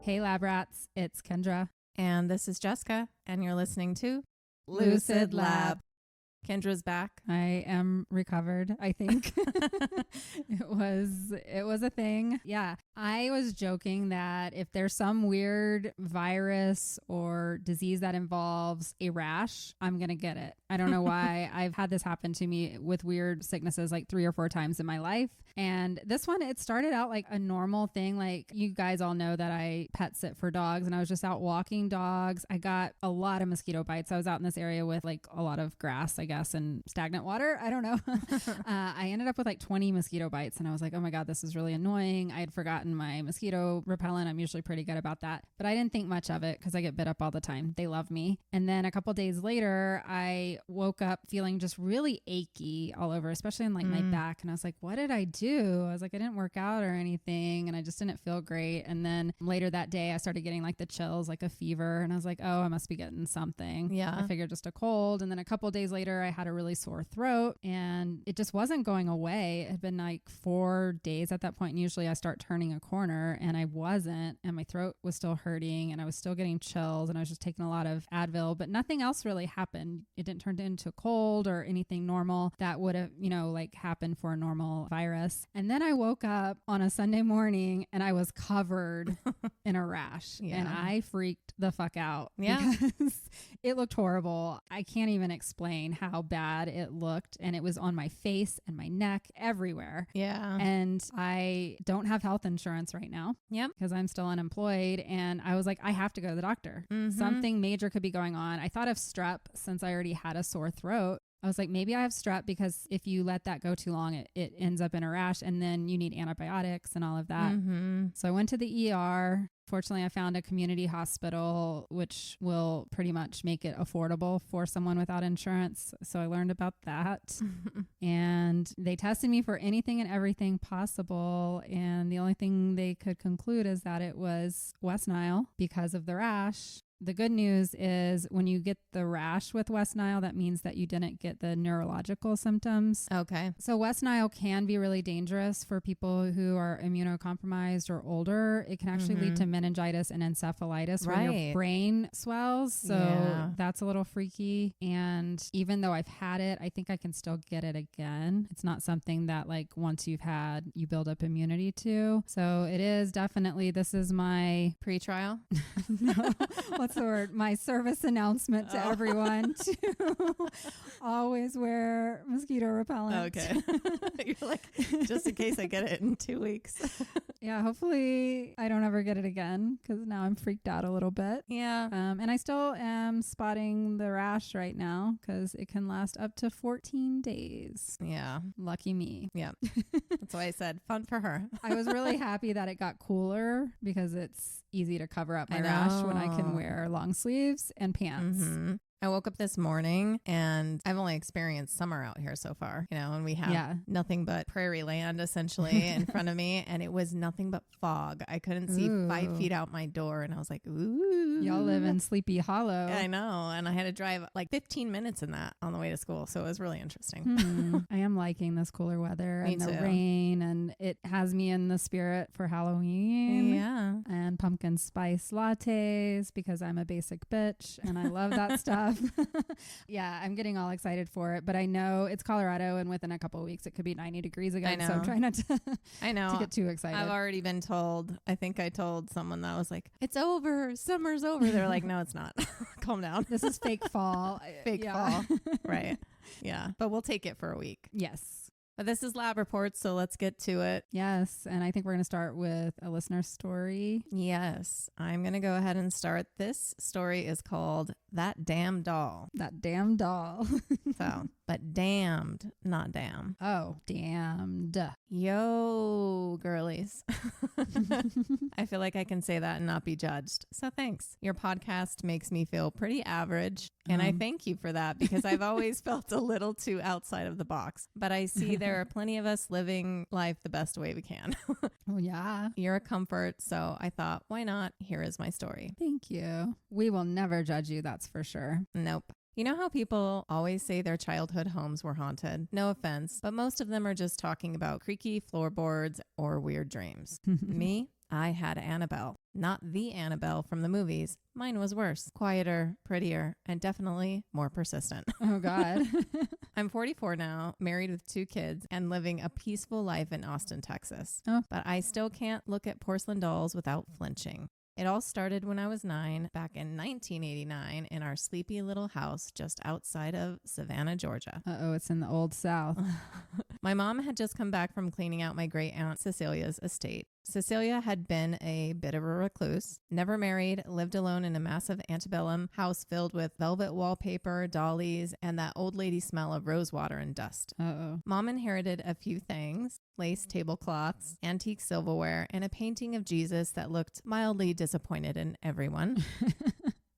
Hey Lab Rats, it's Kendra. And this is Jessica, and you're listening to Lucid Lab. Kendra's back. I am recovered, I think. It was a thing. Yeah. I was joking that if there's some weird virus or disease that involves a rash, I'm going to get it. I don't know why. I've had this happen to me with weird sicknesses like 3 or 4 times in my life. And this one, it started out like a normal thing. Like you guys all know that I pet sit for dogs, and I was just out walking dogs. I got a lot of mosquito bites. I was out in this area with like a lot of grass, I guess, and stagnant water. I don't know. I ended up with like 20 mosquito bites, and I was like, oh my God, this is really annoying. I had forgotten my mosquito repellent. I'm usually pretty good about that, but I didn't think much of it because I get bit up all the time. They love me. And then a couple days later, I woke up feeling just really achy all over, especially in like my back. And I was like, what did I do? I was like, I didn't work out or anything, and I just didn't feel great. And then later that day, I started getting like the chills, like a fever, and I was like, oh, I must be getting something. Yeah. I figured just a cold. And then a couple days later, I had a really sore throat, and it just wasn't going away. It had been like 4 days at that point, and usually I start turning a corner, and I wasn't, and my throat was still hurting, and I was still getting chills, and I was just taking a lot of Advil, but nothing else really happened. It didn't turn into a cold or anything normal that would have, like happened for a normal virus. And then I woke up on a Sunday morning, and I was covered in a rash, and I freaked the fuck out. Yeah. Because it looked horrible. I can't even explain how bad it looked. And it was on my face and my neck, everywhere. Yeah. And I don't have health insurance right now. Yep. Because I'm still unemployed. And I was like, I have to go to the doctor. Mm-hmm. Something major could be going on. I thought of strep since I already had a sore throat. I was like, maybe I have strep, because if you let that go too long, it ends up in a rash, and then you need antibiotics and all of that. Mm-hmm. So I went to the ER. Fortunately, I found a community hospital, which will pretty much make it affordable for someone without insurance. So I learned about that. And they tested me for anything and everything possible. And the only thing they could conclude is that it was West Nile because of the rash. The good news is when you get the rash with West Nile, that means that you didn't get the neurological symptoms. Okay. So West Nile can be really dangerous for people who are immunocompromised or older. It can actually lead to meningitis and encephalitis where your brain swells. So that's a little freaky. And even though I've had it, I think I can still get it again. It's not something that like once you've had, you build up immunity to. So it is definitely, this is my pre-trial. No. What's the word? My service announcement to everyone to always wear mosquito repellent. Okay. You're like, just in case I get it in 2 weeks. Yeah, hopefully I don't ever get it again, because now I'm freaked out a little bit. Yeah. And I still am spotting the rash right now, because it can last up to 14 days. Yeah. Lucky me. Yeah. That's why I said fun for her. I was really happy that it got cooler, because it's easy to cover up my rash when I can wear long sleeves and pants. Mm-hmm. I woke up this morning, and I've only experienced summer out here so far, and we have nothing but prairie land essentially in front of me, and it was nothing but fog. I couldn't see 5 feet out my door, and I was like, ooh. Y'all live in Sleepy Hollow. I know. And I had to drive like 15 minutes in that on the way to school. So it was really interesting. I am liking this cooler weather Me and the too. rain, and it has me in the spirit for Halloween. Yeah. And pumpkin spice lattes, because I'm a basic bitch and I love that stuff. Yeah, I'm getting all excited for it, but I know it's Colorado, and within a couple of weeks it could be 90 degrees again. I know. So I'm trying not to, I know. to get too excited. I've already been told, I think I told someone that I was like, it's over. Summer's over. They're like, no, it's not. Calm down. This is fake fall. Fake fall. Right. Yeah. But we'll take it for a week. Yes. But this is Lab Reports, so let's get to it. Yes. And I think we're going to start with a listener story. Yes. I'm going to go ahead and start. This story is called That Damn Doll. That damn doll. So, but damned, not damn. Oh, damned. Yo, girlies. I feel like I can say that and not be judged. So thanks. Your podcast makes me feel pretty average. And I thank you for that, because I've always felt a little too outside of the box. But I see there are plenty of us living life the best way we can. Oh, yeah. You're a comfort. So I thought, why not? Here is my story. Thank you. We will never judge you, that's for sure. Nope. You know how people always say their childhood homes were haunted? No offense, but most of them are just talking about creaky floorboards or weird dreams. Me? I had Annabelle. Not the Annabelle from the movies. Mine was worse, quieter, prettier, and definitely more persistent. Oh, God. I'm 44 now, married with 2 kids, and living a peaceful life in Austin, Texas. Oh. But I still can't look at porcelain dolls without flinching. It all started when I was 9, back in 1989, in our sleepy little house just outside of Savannah, Georgia. Uh-oh, it's in the old South. My mom had just come back from cleaning out my great aunt Cecilia's estate. Cecilia had been a bit of a recluse, never married, lived alone in a massive antebellum house filled with velvet wallpaper, dollies, and that old lady smell of rosewater and dust. Uh-oh. Mom inherited a few things: lace tablecloths, antique silverware, and a painting of Jesus that looked mildly disappointed in everyone.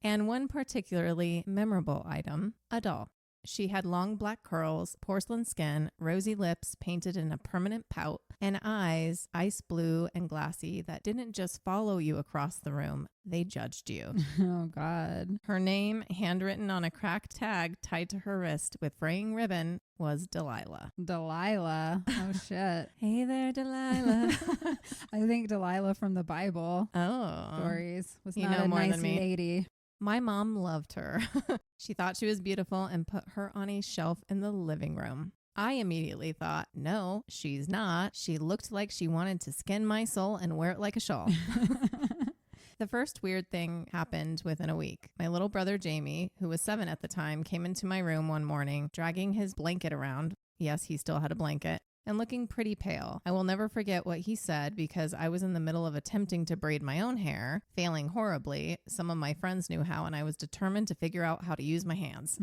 And one particularly memorable item, a doll. She had long black curls, porcelain skin, rosy lips painted in a permanent pout, and eyes, ice blue and glassy, that didn't just follow you across the room, they judged you. Oh, God. Her name, handwritten on a cracked tag tied to her wrist with fraying ribbon, was Delilah. Delilah. Oh, shit. Hey there, Delilah. I think Delilah from the Bible Oh. stories was You not know a more nice than me. lady. My mom loved her. She thought she was beautiful and put her on a shelf in the living room. I immediately thought, no, she's not. She looked like she wanted to skin my soul and wear it like a shawl. The first weird thing happened within a week. My little brother Jamie, who was 7 at the time, came into my room one morning, dragging his blanket around. Yes, he still had a blanket. And looking pretty pale. I will never forget what he said because I was in the middle of attempting to braid my own hair, failing horribly. Some of my friends knew how, and I was determined to figure out how to use my hands.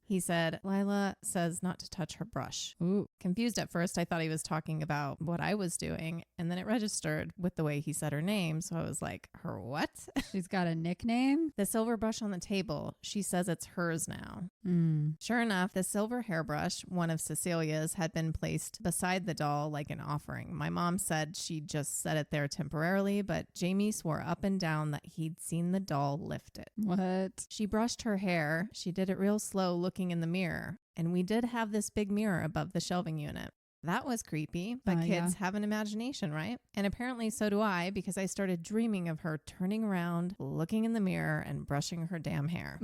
He said, Lila says not to touch her brush. Ooh. Confused at first, I thought he was talking about what I was doing, and then it registered with the way he said her name, so I was like, her what? She's got a nickname? The silver brush on the table. She says it's hers now. Mm. Sure enough, the silver hairbrush, one of Cecilia's, had been placed beside the doll like an offering. My mom said she just set it there temporarily, but Jamie swore up and down that he'd seen the doll lift it. What? She brushed her hair. She did it real slow, looking in the mirror. And we did have this big mirror above the shelving unit. That was creepy, but kids have an imagination, right? And apparently so do I, because I started dreaming of her turning around, looking in the mirror, and brushing her damn hair.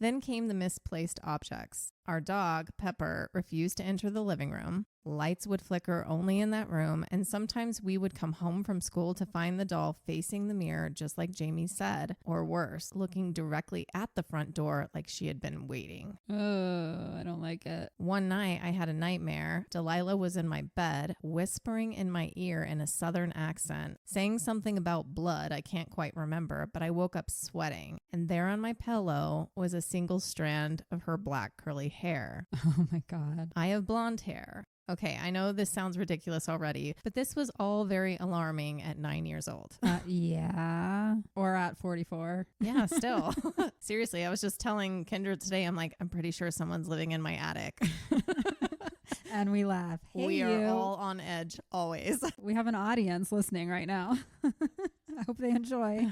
Then came the misplaced objects. Our dog, Pepper, refused to enter the living room. Lights would flicker only in that room, and sometimes we would come home from school to find the doll facing the mirror, just like Jamie said, or worse, looking directly at the front door like she had been waiting. Oh, I don't like it. One night, I had a nightmare. Delilah was in my bed, whispering in my ear in a southern accent, saying something about blood I can't quite remember, but I woke up sweating, and there on my pillow was a single strand of her black curly hair. Oh, my God. I have blonde hair. Okay, I know this sounds ridiculous already, but this was all very alarming at 9 years old. Yeah. Or at 44. Yeah, still. Seriously, I was just telling Kendra today, I'm like, I'm pretty sure someone's living in my attic. And we laugh. Hey, we are you. all on edge, always. We have an audience listening right now. I hope they enjoy.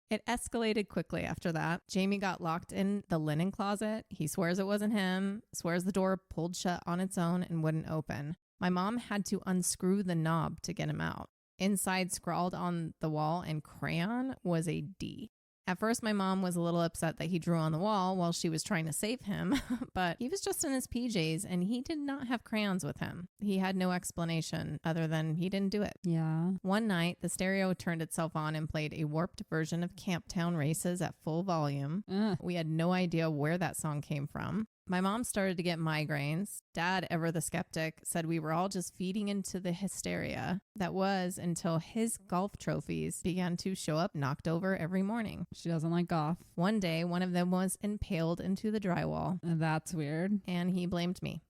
It escalated quickly after that. Jamie got locked in the linen closet. He swears it wasn't him, swears the door pulled shut on its own and wouldn't open. My mom had to unscrew the knob to get him out. Inside, scrawled on the wall in crayon, was a D. At first, my mom was a little upset that he drew on the wall while she was trying to save him, but he was just in his PJs and he did not have crayons with him. He had no explanation other than he didn't do it. Yeah. One night, the stereo turned itself on and played a warped version of Camptown Races at full volume. We had no idea where that song came from. My mom started to get migraines. Dad, ever the skeptic, said we were all just feeding into the hysteria. That was until his golf trophies began to show up knocked over every morning. She doesn't like golf. One day, one of them was impaled into the drywall. That's weird. And he blamed me.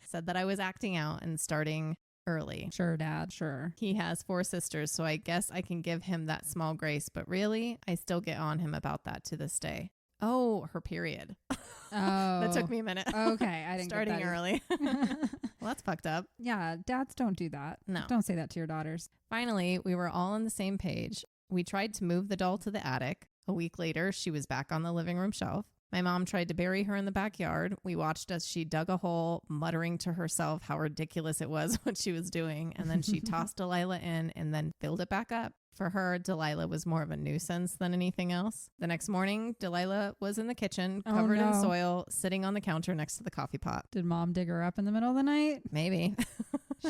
Said that I was acting out and starting early. Sure, Dad, sure. He has 4 sisters, so I guess I can give him that small grace. But really, I still get on him about that to this day. Oh, her period. Oh. That took me a minute. Okay, I didn't Starting get that early. Well, that's fucked up. Yeah, dads don't do that. No. Don't say that to your daughters. Finally, we were all on the same page. We tried to move the doll to the attic. A week later, she was back on the living room shelf. My mom tried to bury her in the backyard. We watched as she dug a hole, muttering to herself how ridiculous it was what she was doing. And then she tossed Delilah in and then filled it back up. For her, Delilah was more of a nuisance than anything else. The next morning, Delilah was in the kitchen, covered in soil, sitting on the counter next to the coffee pot. Did mom dig her up in the middle of the night? Maybe.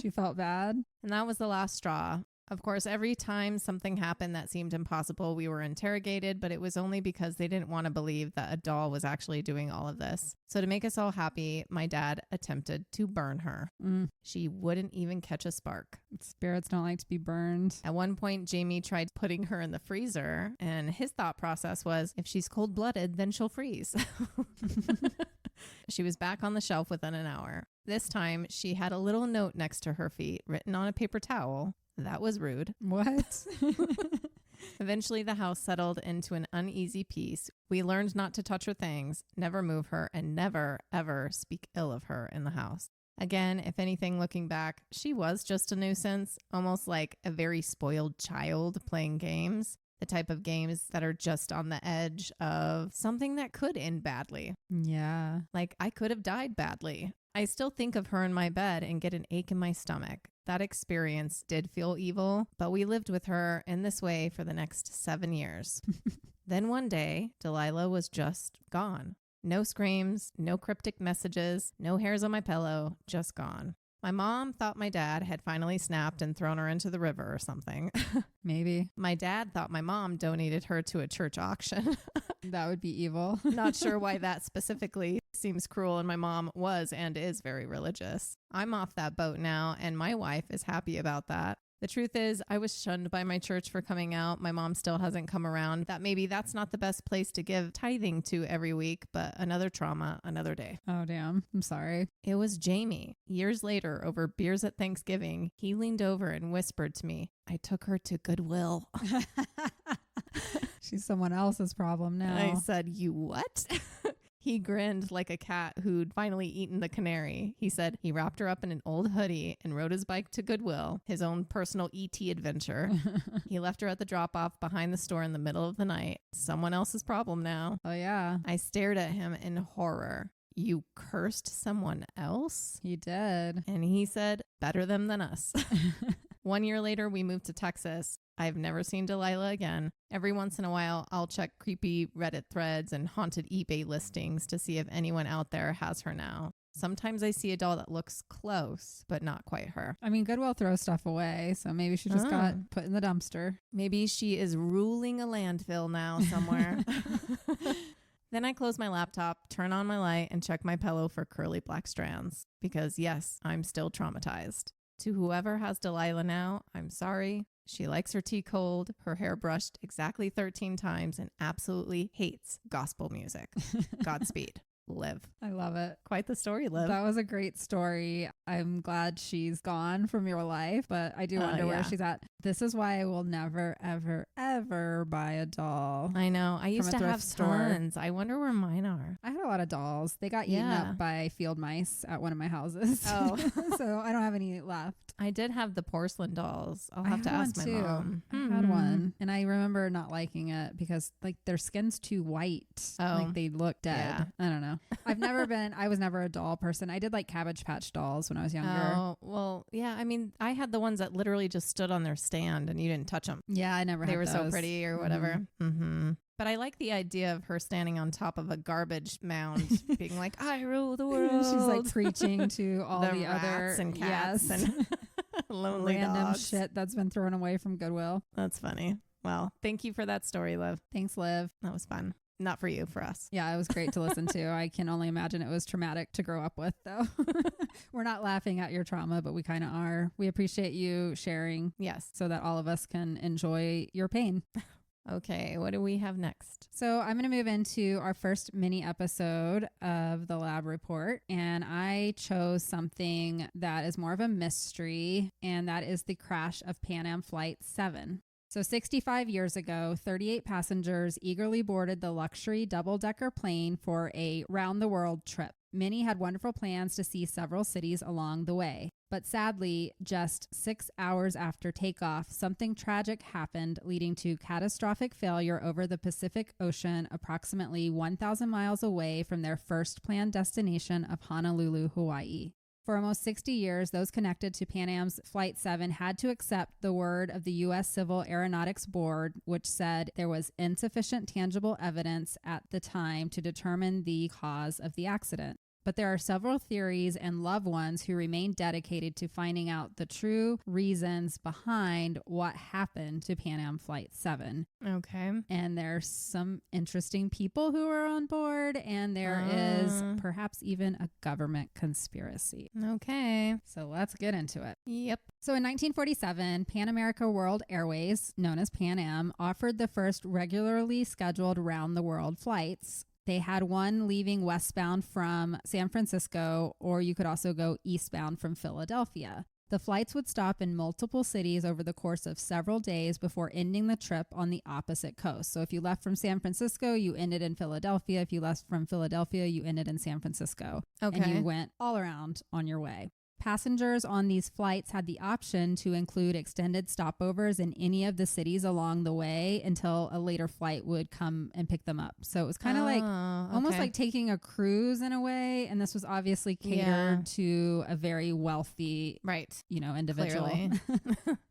She felt bad. And that was the last straw. Of course, every time something happened that seemed impossible, we were interrogated, but it was only because they didn't want to believe that a doll was actually doing all of this. So to make us all happy, my dad attempted to burn her. She wouldn't even catch a spark. Spirits don't like to be burned. At one point, Jamie tried putting her in the freezer, and his thought process was, if she's cold-blooded, then she'll freeze. She was back on the shelf within an hour. This time, she had a little note next to her feet written on a paper towel. That was rude. What? Eventually, the house settled into an uneasy peace. We learned not to touch her things, never move her, and never, ever speak ill of her in the house. Again, if anything, looking back, she was just a nuisance, almost like a very spoiled child playing games. The type of games that are just on the edge of something that could end badly. Yeah. Like I could have died badly. I still think of her in my bed and get an ache in my stomach. That experience did feel evil, but we lived with her in this way for the next 7 years. Then one day, Delilah was just gone. No screams, no cryptic messages, no hairs on my pillow, just gone. My mom thought my dad had finally snapped and thrown her into the river or something. Maybe. My dad thought my mom donated her to a church auction. That would be evil. Not sure why that specifically seems cruel, and my mom was and is very religious. I'm off that boat now, and my wife is happy about that. The truth is, I was shunned by my church for coming out. My mom still hasn't come around. That maybe that's not the best place to give tithing to every week, but another trauma, another day. Oh, damn. I'm sorry. It was Jamie. Years later, over beers at Thanksgiving, he leaned over and whispered to me, I took her to Goodwill. She's someone else's problem now. I said, you what? He grinned like a cat who'd finally eaten the canary. He said he wrapped her up in an old hoodie and rode his bike to Goodwill, his own personal ET adventure. He left her at the drop-off behind the store in the middle of the night. Someone else's problem now. Oh, yeah. I stared at him in horror. You cursed someone else? He did. And he said, better them than us. 1 year later, we moved to Texas. I've never seen Delilah again. Every once in a while, I'll check creepy Reddit threads and haunted eBay listings to see if anyone out there has her now. Sometimes I see a doll that looks close, but not quite her. I mean, Goodwill throws stuff away, so maybe she just got put in the dumpster. Maybe she is ruling a landfill now somewhere. Then I close my laptop, turn on my light, and check my pillow for curly black strands. Because yes, I'm still traumatized. To whoever has Delilah now, I'm sorry. She likes her tea cold, her hair brushed exactly 13 times, and absolutely hates gospel music. Godspeed. Liv. I love it. Quite the story, Liv. That was a great story. I'm glad she's gone from your life, but I do wonder where she's at. This is why I will never, ever, ever buy a doll. I know. I used to have tons. I wonder where mine are. I had a lot of dolls. They got eaten up by field mice at one of my houses. Oh. So I don't have any left. I did have the porcelain dolls. I'll have to ask my mom. I had one, and I remember not liking it because like their skin's too white. Like they look dead. Yeah. I don't know. I was never a doll person. I did like Cabbage Patch dolls when I was younger. Oh, well, yeah. I mean, I had the ones that literally just stood on their stand and you didn't touch them. Yeah, I never had those. They were so those. pretty or whatever. Mm-hmm. But I like the idea of her standing on top of a garbage mound being like, I rule the world. She's like preaching to all the rats other and cats and lonely random dogs. shit that's been thrown away from Goodwill. That's funny. Well, thank you for that story, Liv. Thanks, Liv. That was fun. Not for you, for us. Yeah, it was great to listen to. I can only imagine it was traumatic to grow up with, though. We're not laughing at your trauma, but we kind of are. We appreciate you sharing. Yes. So that all of us can enjoy your pain. Okay, what do we have next? So I'm going to move into our first mini episode of the lab report, and I chose something that is more of a mystery, and that is the crash of Pan Am Flight 7. So 65 years ago, 38 passengers eagerly boarded the luxury double-decker plane for a round-the-world trip. Many had wonderful plans to see several cities along the way. But sadly, just 6 hours after takeoff, something tragic happened, leading to catastrophic failure over the Pacific Ocean, approximately 1,000 miles away from their first planned destination of Honolulu, Hawaii. For almost 60 years, those connected to Pan Am's Flight 7 had to accept the word of the U.S. Civil Aeronautics Board, which said there was insufficient tangible evidence at the time to determine the cause of the accident. But there are several theories and loved ones who remain dedicated to finding out the true reasons behind what happened to Pan Am Flight 7. Okay. And there's some interesting people who are on board, and there is perhaps even a government conspiracy. Okay. So let's get into it. Yep. So in 1947, Pan America World Airways, known as Pan Am, offered the first regularly scheduled round-the-world flights. They had one leaving westbound from San Francisco, or you could also go eastbound from Philadelphia. The flights would stop in multiple cities over the course of several days before ending the trip on the opposite coast. So if you left from San Francisco, you ended in Philadelphia. If you left from Philadelphia, you ended in San Francisco. Okay. And you went all around on your way. Passengers on these flights had the option to include extended stopovers in any of the cities along the way until a later flight would come and pick them up. So it was kind of almost like taking a cruise in a way. And this was obviously catered to a very wealthy, individual.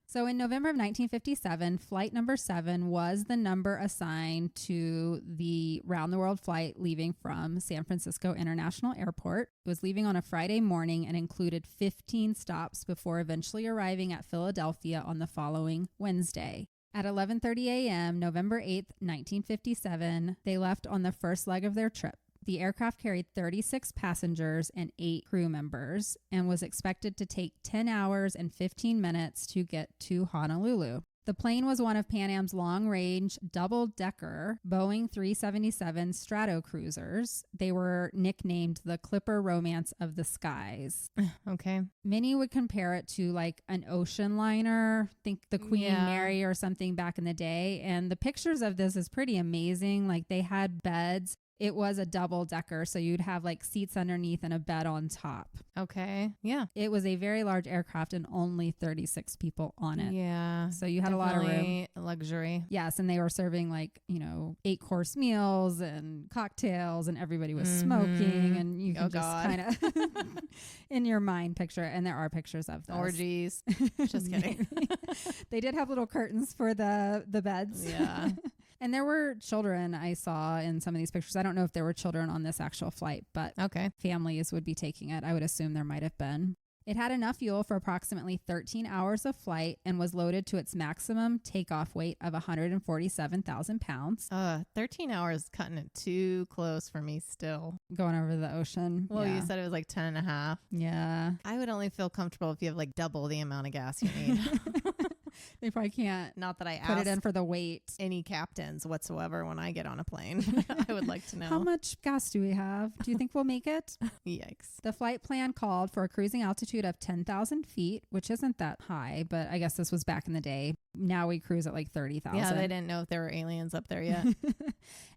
So in November of 1957, flight number 7 was the number assigned to the round-the-world flight leaving from San Francisco International Airport. It was leaving on a Friday morning and included 15 stops before eventually arriving at Philadelphia on the following Wednesday. At 11:30 a.m., November 8th, 1957, they left on the first leg of their trip. The aircraft carried 36 passengers and 8 crew members and was expected to take 10 hours and 15 minutes to get to Honolulu. The plane was one of Pan Am's long-range, double-decker Boeing 377 Stratocruisers. They were nicknamed the Clipper Romance of the Skies. Okay. Many would compare it to like an ocean liner, think the Queen Mary or something back in the day. And the pictures of this is pretty amazing. Like they had beds. It was a double decker, so you'd have like seats underneath and a bed on top. Okay. Yeah. It was a very large aircraft and only 36 people on it. Yeah. So you had a lot of room. Luxury. Yes. And they were serving 8-course meals and cocktails, and everybody was smoking, and you can just kind of in your mind picture it. And there are pictures of those. Orgies. Just kidding. They did have little curtains for the beds. Yeah. And there were children I saw in some of these pictures. I don't know if there were children on this actual flight, but families would be taking it. I would assume there might have been. It had enough fuel for approximately 13 hours of flight and was loaded to its maximum takeoff weight of 147,000 pounds. 13 hours cutting it too close for me still. Going over the ocean. Well, you said it was like 10 and a half. Yeah. I would only feel comfortable if you have like double the amount of gas you need. They probably can't. Not that I put it in for the weight. Any captains whatsoever when I get on a plane. I would like to know. How much gas do we have? Do you think we'll make it? Yikes. The flight plan called for a cruising altitude of 10,000 feet, which isn't that high, but I guess this was back in the day. Now we cruise at like 30,000. Yeah, they didn't know if there were aliens up there yet.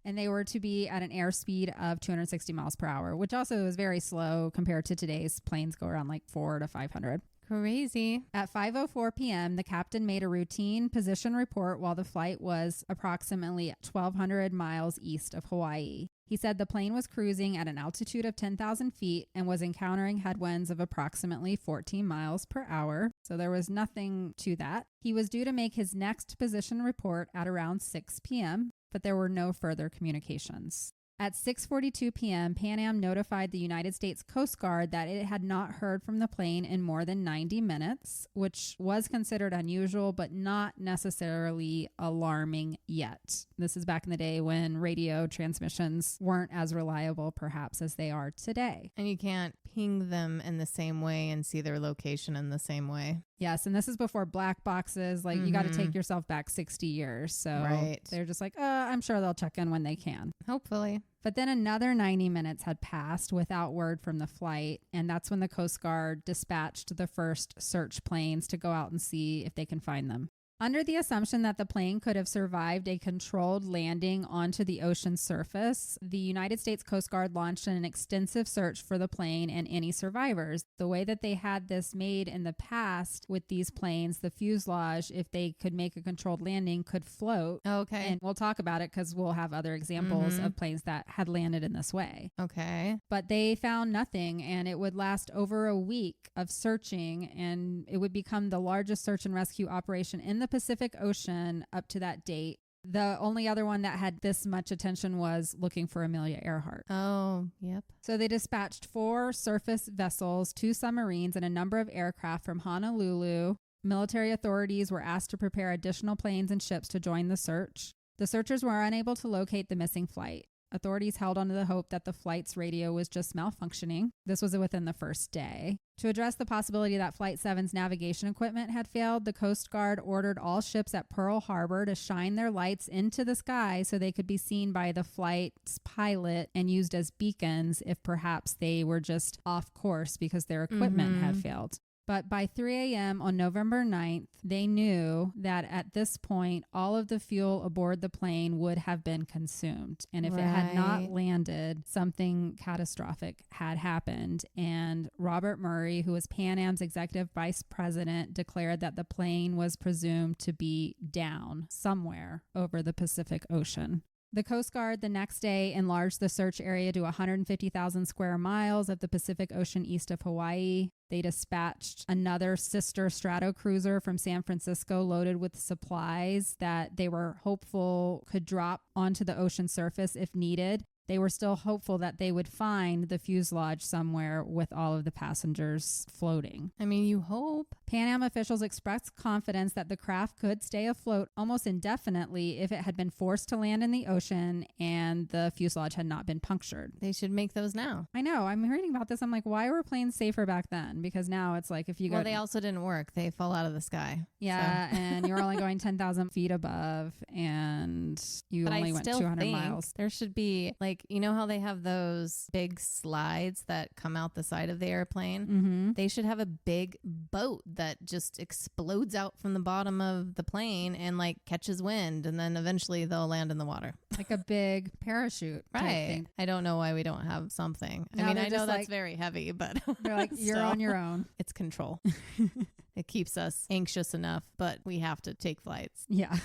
And they were to be at an airspeed of 260 miles per hour, which also is very slow compared to today's planes go around like 400 to 500. Crazy. At 5:04 p.m., the captain made a routine position report while the flight was approximately 1,200 miles east of Hawaii. He said the plane was cruising at an altitude of 10,000 feet and was encountering headwinds of approximately 14 miles per hour. So there was nothing to that. He was due to make his next position report at around 6 p.m., but there were no further communications. At 6:42 p.m., Pan Am notified the United States Coast Guard that it had not heard from the plane in more than 90 minutes, which was considered unusual, but not necessarily alarming yet. This is back in the day when radio transmissions weren't as reliable, perhaps, as they are today. And you can't ping them in the same way and see their location in the same way. Yes, and this is before black boxes. Like, you got to take yourself back 60 years. So they're just like, I'm sure they'll check in when they can. Hopefully. But then another 90 minutes had passed without word from the flight, and that's when the Coast Guard dispatched the first search planes to go out and see if they can find them. Under the assumption that the plane could have survived a controlled landing onto the ocean surface, the United States Coast Guard launched an extensive search for the plane and any survivors. The way that they had this made in the past with these planes, the fuselage, if they could make a controlled landing, could float. Okay. And we'll talk about it because we'll have other examples of planes that had landed in this way. Okay. But they found nothing, and it would last over a week of searching, and it would become the largest search and rescue operation in the Pacific Ocean up to that date. The only other one that had this much attention was looking for Amelia Earhart. Oh, yep. So they dispatched 4 surface vessels, 2 submarines, and a number of aircraft from Honolulu. Military authorities were asked to prepare additional planes and ships to join the search. The searchers were unable to locate the missing flight. Authorities held on to the hope that the flight's radio was just malfunctioning. This was within the first day. To address the possibility that Flight 7's navigation equipment had failed, the Coast Guard ordered all ships at Pearl Harbor to shine their lights into the sky so they could be seen by the flight's pilot and used as beacons if perhaps they were just off course because their equipment had failed. But by 3 a.m. on November 9th, they knew that at this point, all of the fuel aboard the plane would have been consumed. And if it had not landed, something catastrophic had happened. And Robert Murray, who was Pan Am's executive vice president, declared that the plane was presumed to be down somewhere over the Pacific Ocean. The Coast Guard the next day enlarged the search area to 150,000 square miles of the Pacific Ocean east of Hawaii. They dispatched another sister Stratocruiser from San Francisco loaded with supplies that they were hopeful could drop onto the ocean surface if needed. They were still hopeful that they would find the fuselage somewhere with all of the passengers floating. I mean, you hope. Pan Am officials expressed confidence that the craft could stay afloat almost indefinitely if it had been forced to land in the ocean and the fuselage had not been punctured. They should make those now. I know. I'm reading about this. I'm like, why were planes safer back then? Because now it's like if you go... Well, they also didn't work. They fell out of the sky. Yeah, so. And you're only going 10,000 feet above and you only went 200 miles. There should be like, you know how they have those big slides that come out the side of the airplane? They should have a big boat that just explodes out from the bottom of the plane and like catches wind, and then eventually they'll land in the water. Like a big parachute. Right. Thing. I don't know why we don't have something. No, I mean, I know that's like, very heavy, but they're like, you're on your own. It's control. It keeps us anxious enough, but we have to take flights. Yeah,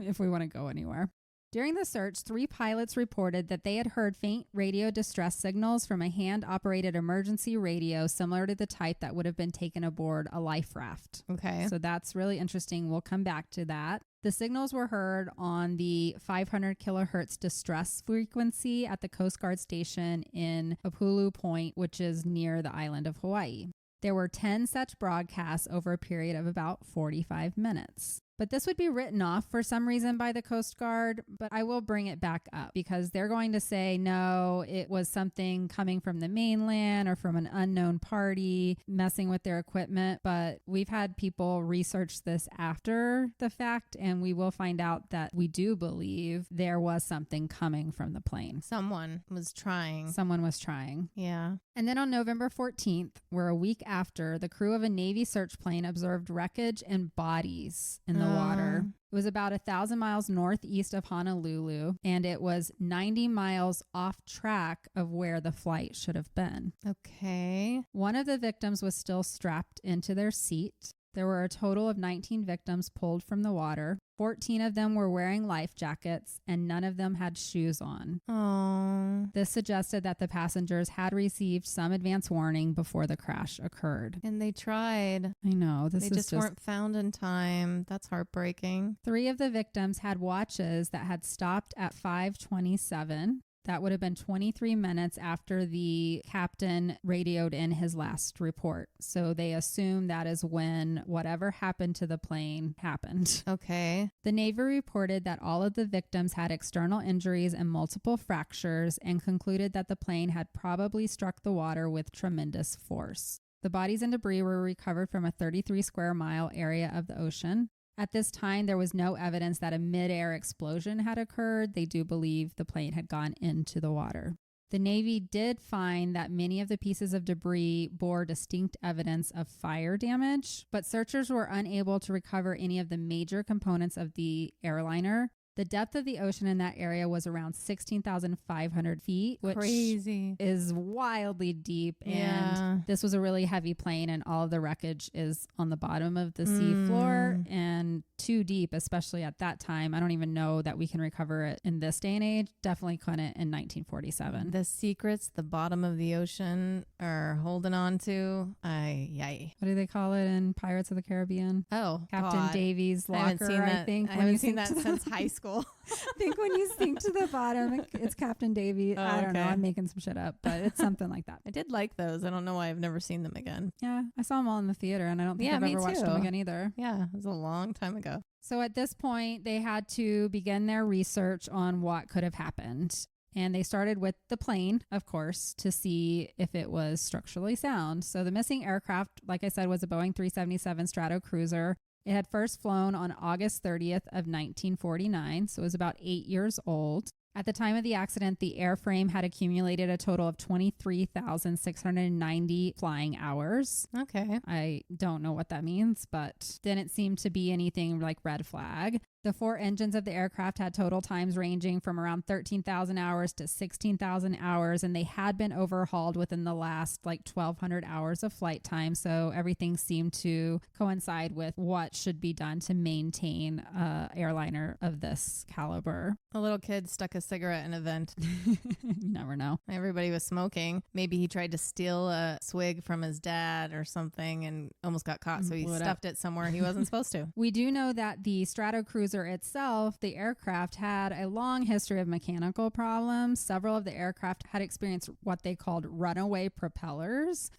if we want to go anywhere. During the search, 3 pilots reported that they had heard faint radio distress signals from a hand-operated emergency radio similar to the type that would have been taken aboard a life raft. Okay. So that's really interesting. We'll come back to that. The signals were heard on the 500 kilohertz distress frequency at the Coast Guard station in Pueblo Point, which is near the island of Hawaii. There were 10 such broadcasts over a period of about 45 minutes. But this would be written off for some reason by the Coast Guard, but I will bring it back up because they're going to say, no, it was something coming from the mainland or from an unknown party messing with their equipment. But we've had people research this after the fact, and we will find out that we do believe there was something coming from the plane. Someone was trying. Someone was trying. Yeah. And then on November 14th, we're a week after, the crew of a Navy search plane observed wreckage and bodies in the water. It was about 1,000 miles northeast of Honolulu, and it was 90 miles off track of where the flight should have been. Okay. One of the victims was still strapped into their seat. There were a total of 19 victims pulled from the water. 14 of them were wearing life jackets, and none of them had shoes on. Oh. This suggested that the passengers had received some advance warning before the crash occurred. And they tried. I know. They just weren't found in time. That's heartbreaking. 3 of the victims had watches that had stopped at 5:27. That would have been 23 minutes after the captain radioed in his last report. So they assume that is when whatever happened to the plane happened. Okay. The Navy reported that all of the victims had external injuries and multiple fractures and concluded that the plane had probably struck the water with tremendous force. The bodies and debris were recovered from a 33 square mile area of the ocean. At this time, there was no evidence that a mid-air explosion had occurred. They do believe the plane had gone into the water. The Navy did find that many of the pieces of debris bore distinct evidence of fire damage, but searchers were unable to recover any of the major components of the airliner. The depth of the ocean in that area was around 16,500 feet, which Crazy. is wildly deep. And this was a really heavy plane, and all of the wreckage is on the bottom of the seafloor and too deep, especially at that time. I don't even know that we can recover it in this day and age. Definitely couldn't in 1947. The secrets the bottom of the ocean are holding on to. What do they call it in Pirates of the Caribbean? Oh, Captain God. Davy's locker, I think. I haven't seen that since high school. I think when you sink to the bottom, it's Captain Davy. Oh, I don't know. I'm making some shit up, but it's something like that. I did like those. I don't know why I've never seen them again. Yeah, I saw them all in the theater, and I don't think I've ever watched them again either. Yeah, it was a long time ago. So at this point, they had to begin their research on what could have happened. And they started with the plane, of course, to see if it was structurally sound. So the missing aircraft, like I said, was a Boeing 377 Stratocruiser. It had first flown on August 30th of 1949, so it was about 8 years old. At the time of the accident, the airframe had accumulated a total of 23,690 flying hours. Okay. I don't know what that means, but didn't seem to be anything like red flag. The 4 engines of the aircraft had total times ranging from around 13,000 hours to 16,000 hours, and they had been overhauled within the last 1,200 hours of flight time. So everything seemed to coincide with what should be done to maintain an airliner of this caliber. A little kid stuck a cigarette in a vent. You never know. Everybody was smoking. Maybe he tried to steal a swig from his dad or something and almost got caught. So he stuffed it somewhere he wasn't supposed to. We do know that the Stratocruiser itself, the aircraft, had a long history of mechanical problems. Several of the aircraft had experienced what they called runaway propellers,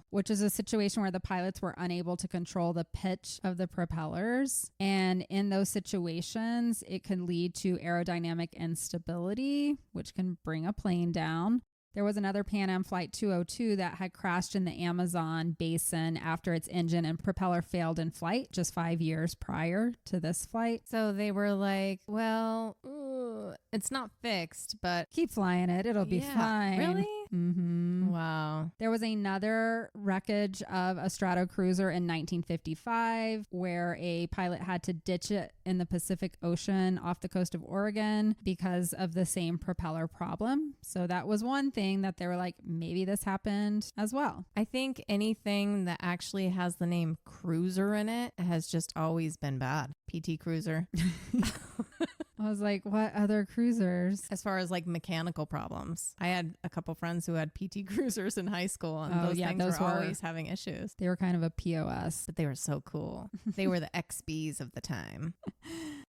which is a situation where the pilots were unable to control the pitch of the propellers. And in those situations, it can lead to aerodynamic instability, which can bring a plane down. There was another Pan Am Flight 202 that had crashed in the Amazon basin after its engine and propeller failed in flight just 5 years prior to this flight. So they were like, well, it's not fixed, but keep flying it. It'll be fine. Really? Mm-hmm. Wow. There was another wreckage of a Stratocruiser in 1955 where a pilot had to ditch it in the Pacific Ocean off the coast of Oregon because of the same propeller problem. So that was one thing that they were like, maybe this happened as well. I think anything that actually has the name cruiser in it has just always been bad. PT Cruiser. I was like, what other cruisers? As far as mechanical problems. I had a couple friends who had PT Cruisers in high school, and those things were always having issues. They were kind of a POS. But they were so cool. They were the XBs of the time.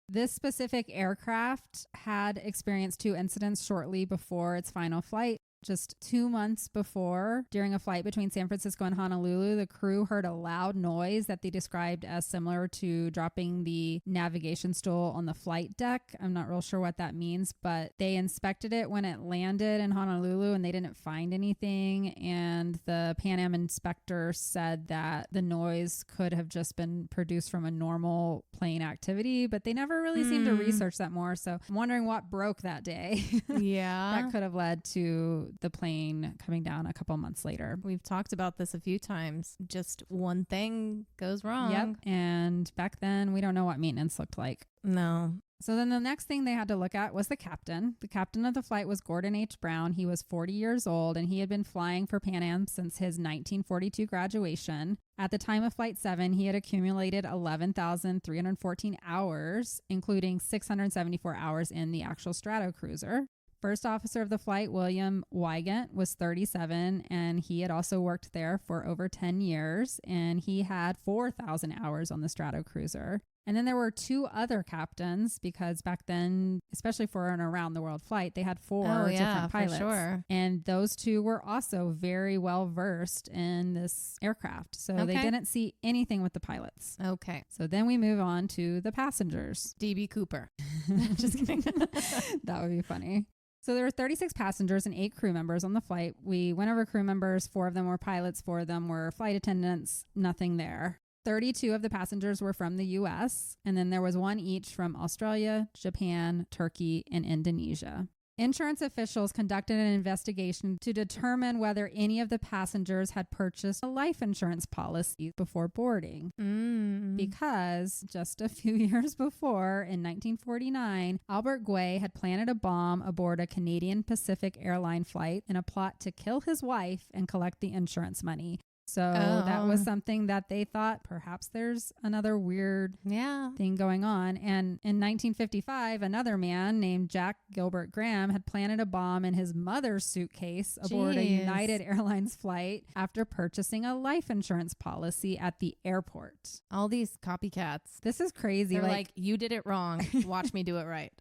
This specific aircraft had experienced 2 incidents shortly before its final flight. Just 2 months before, during a flight between San Francisco and Honolulu, the crew heard a loud noise that they described as similar to dropping the navigation stool on the flight deck. I'm not real sure what that means, but they inspected it when it landed in Honolulu and they didn't find anything. And the Pan Am inspector said that the noise could have just been produced from a normal plane activity, but they never really seemed to research that more. So I'm wondering what broke that day. Yeah. That could have led to the plane coming down a couple months later. We've talked about this a few times. Just one thing goes wrong. Yep. And back then, we don't know what maintenance looked like. No. So then the next thing they had to look at was the captain. The captain of the flight was Gordon H. Brown. He was 40 years old and he had been flying for Pan Am since his 1942 graduation. At the time of Flight 7, he had accumulated 11,314 hours, including 674 hours in the actual Stratocruiser. First officer of the flight, William Wygant, was 37, and he had also worked there for over 10 years, and he had 4,000 hours on the Stratocruiser. And then there were 2 other captains, because back then, especially for an around-the-world flight, they had 4 different pilots. For sure. And those 2 were also very well-versed in this aircraft, so they didn't see anything with the pilots. Okay. So then we move on to the passengers. D.B. Cooper. Just kidding. That would be funny. So there were 36 passengers and 8 crew members on the flight. We went over crew members. 4 of them were pilots. 4 of them were flight attendants. Nothing there. 32 of the passengers were from the U.S. And then there was 1 each from Australia, Japan, Turkey, and Indonesia. Insurance officials conducted an investigation to determine whether any of the passengers had purchased a life insurance policy before boarding. Because just a few years before, in 1949, Albert Guay had planted a bomb aboard a Canadian Pacific airline flight in a plot to kill his wife and collect the insurance money. So that was something that they thought perhaps there's another weird thing going on. And in 1955, another man named Jack Gilbert Graham had planted a bomb in his mother's suitcase aboard a United Airlines flight after purchasing a life insurance policy at the airport. All these copycats. This is crazy. They're like, you did it wrong. Watch me do it right.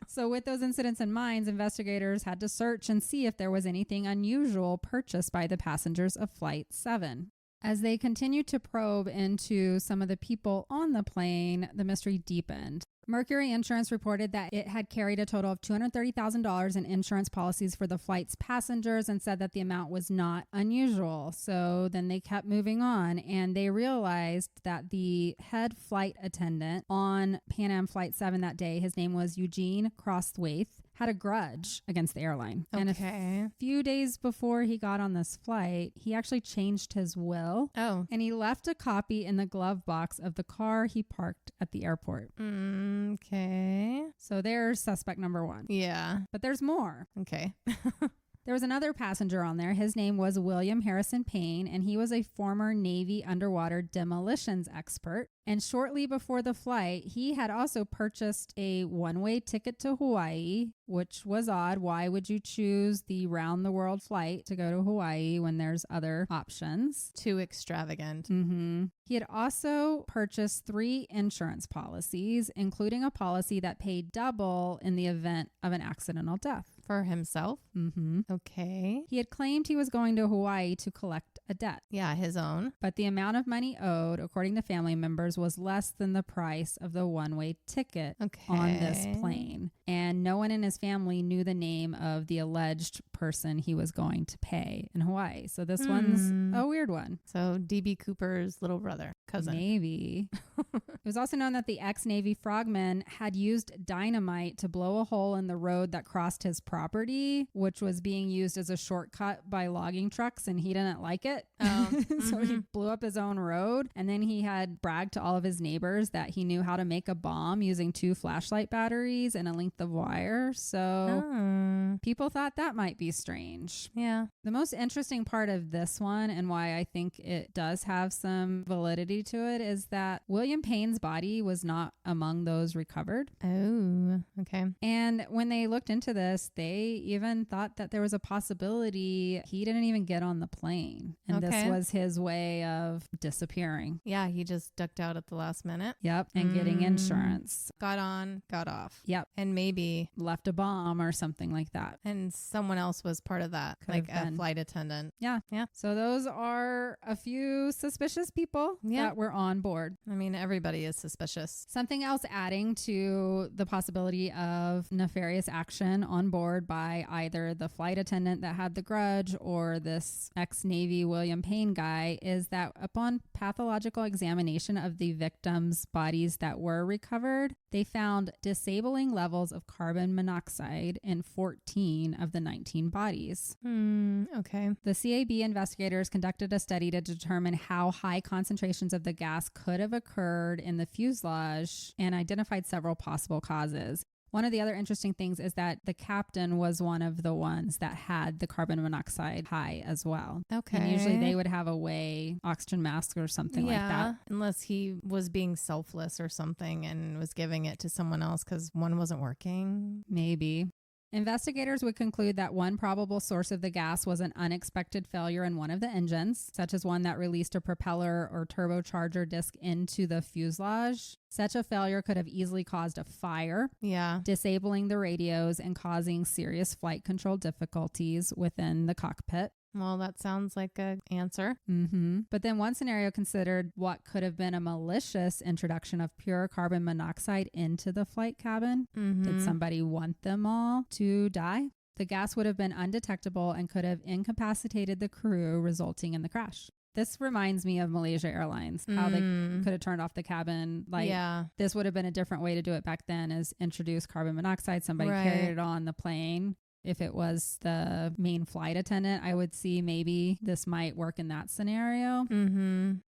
So with those incidents in mind, investigators had to search and see if there was anything unusual purchased by the passengers of Flight 7. As they continued to probe into some of the people on the plane, the mystery deepened. Mercury Insurance reported that it had carried a total of $230,000 in insurance policies for the flight's passengers and said that the amount was not unusual. So then they kept moving on, and they realized that the head flight attendant on Pan Am Flight 7 that day, his name was Eugene Crosthwaite, had a grudge against the airline. Okay. And a few days before he got on this flight, he actually changed his will. Oh. And he left a copy in the glove box of the car he parked at the airport. Okay. So there's suspect number one. Yeah. But there's more. Okay. There was another passenger on there. His name was William Harrison Payne, and he was a former Navy underwater demolitions expert. And shortly before the flight, he had also purchased a one-way ticket to Hawaii, which was odd. Why would you choose the round-the-world flight to go to Hawaii when there's other options? Too extravagant. He had also purchased 3 insurance policies, including a policy that paid double in the event of an accidental death. For himself? Okay. He had claimed he was going to Hawaii to collect a debt. Yeah, his own. But the amount of money owed, according to family members, was less than the price of the one-way ticket on this plane. And no one in his family knew the name of the alleged person he was going to pay in Hawaii. So this one's a weird one. So D.B. Cooper's little brother, cousin. Maybe. It was also known that the ex-Navy frogman had used dynamite to blow a hole in the road that crossed his property, which was being used as a shortcut by logging trucks, and he didn't like it. So he blew up his own road, and then he had bragged to all of his neighbors that he knew how to make a bomb using 2 flashlight batteries and a length of wire. So people thought that might be strange. Yeah. The most interesting part of this one, and why I think it does have some validity to it, is that William Payne's body was not among those recovered. Oh, okay. And when they looked into this, they even thought that there was a possibility he didn't even get on the plane. And this was his way of disappearing. Yeah, he just ducked out at the last minute. Yep. And getting insurance. Got on, got off. Yep. And maybe left a bomb or something like that. And someone else was part of that, Could like have a been. flight attendant. Yeah. Yeah. So those are a few suspicious people that were on board. I mean, everybody is suspicious. Something else adding to the possibility of nefarious action on board by either the flight attendant that had the grudge or this ex-Navy William Payne guy is that upon pathological examination of the victims' bodies that were recovered, they found disabling levels of carbon monoxide in 14 of the 19 bodies. Okay. The CAB investigators conducted a study to determine how high concentrations of the gas could have occurred in the fuselage and identified several possible causes. One of the other interesting things is that the captain was one of the ones that had the carbon monoxide high as well. Okay. And usually they would have a way oxygen mask or something like that. Unless he was being selfless or something and was giving it to someone else because one wasn't working. Maybe. Investigators would conclude that one probable source of the gas was an unexpected failure in one of the engines, such as one that released a propeller or turbocharger disc into the fuselage. Such a failure could have easily caused a fire, disabling the radios and causing serious flight control difficulties within the cockpit. Well, that sounds like an answer. But then one scenario considered what could have been a malicious introduction of pure carbon monoxide into the flight cabin. Did somebody want them all to die? The gas would have been undetectable and could have incapacitated the crew, resulting in the crash. This reminds me of Malaysia Airlines, how they could have turned off the cabin. This would have been a different way to do it back then, is introduce carbon monoxide. Somebody carried it on the plane. If it was the main flight attendant, I would see maybe this might work in that scenario.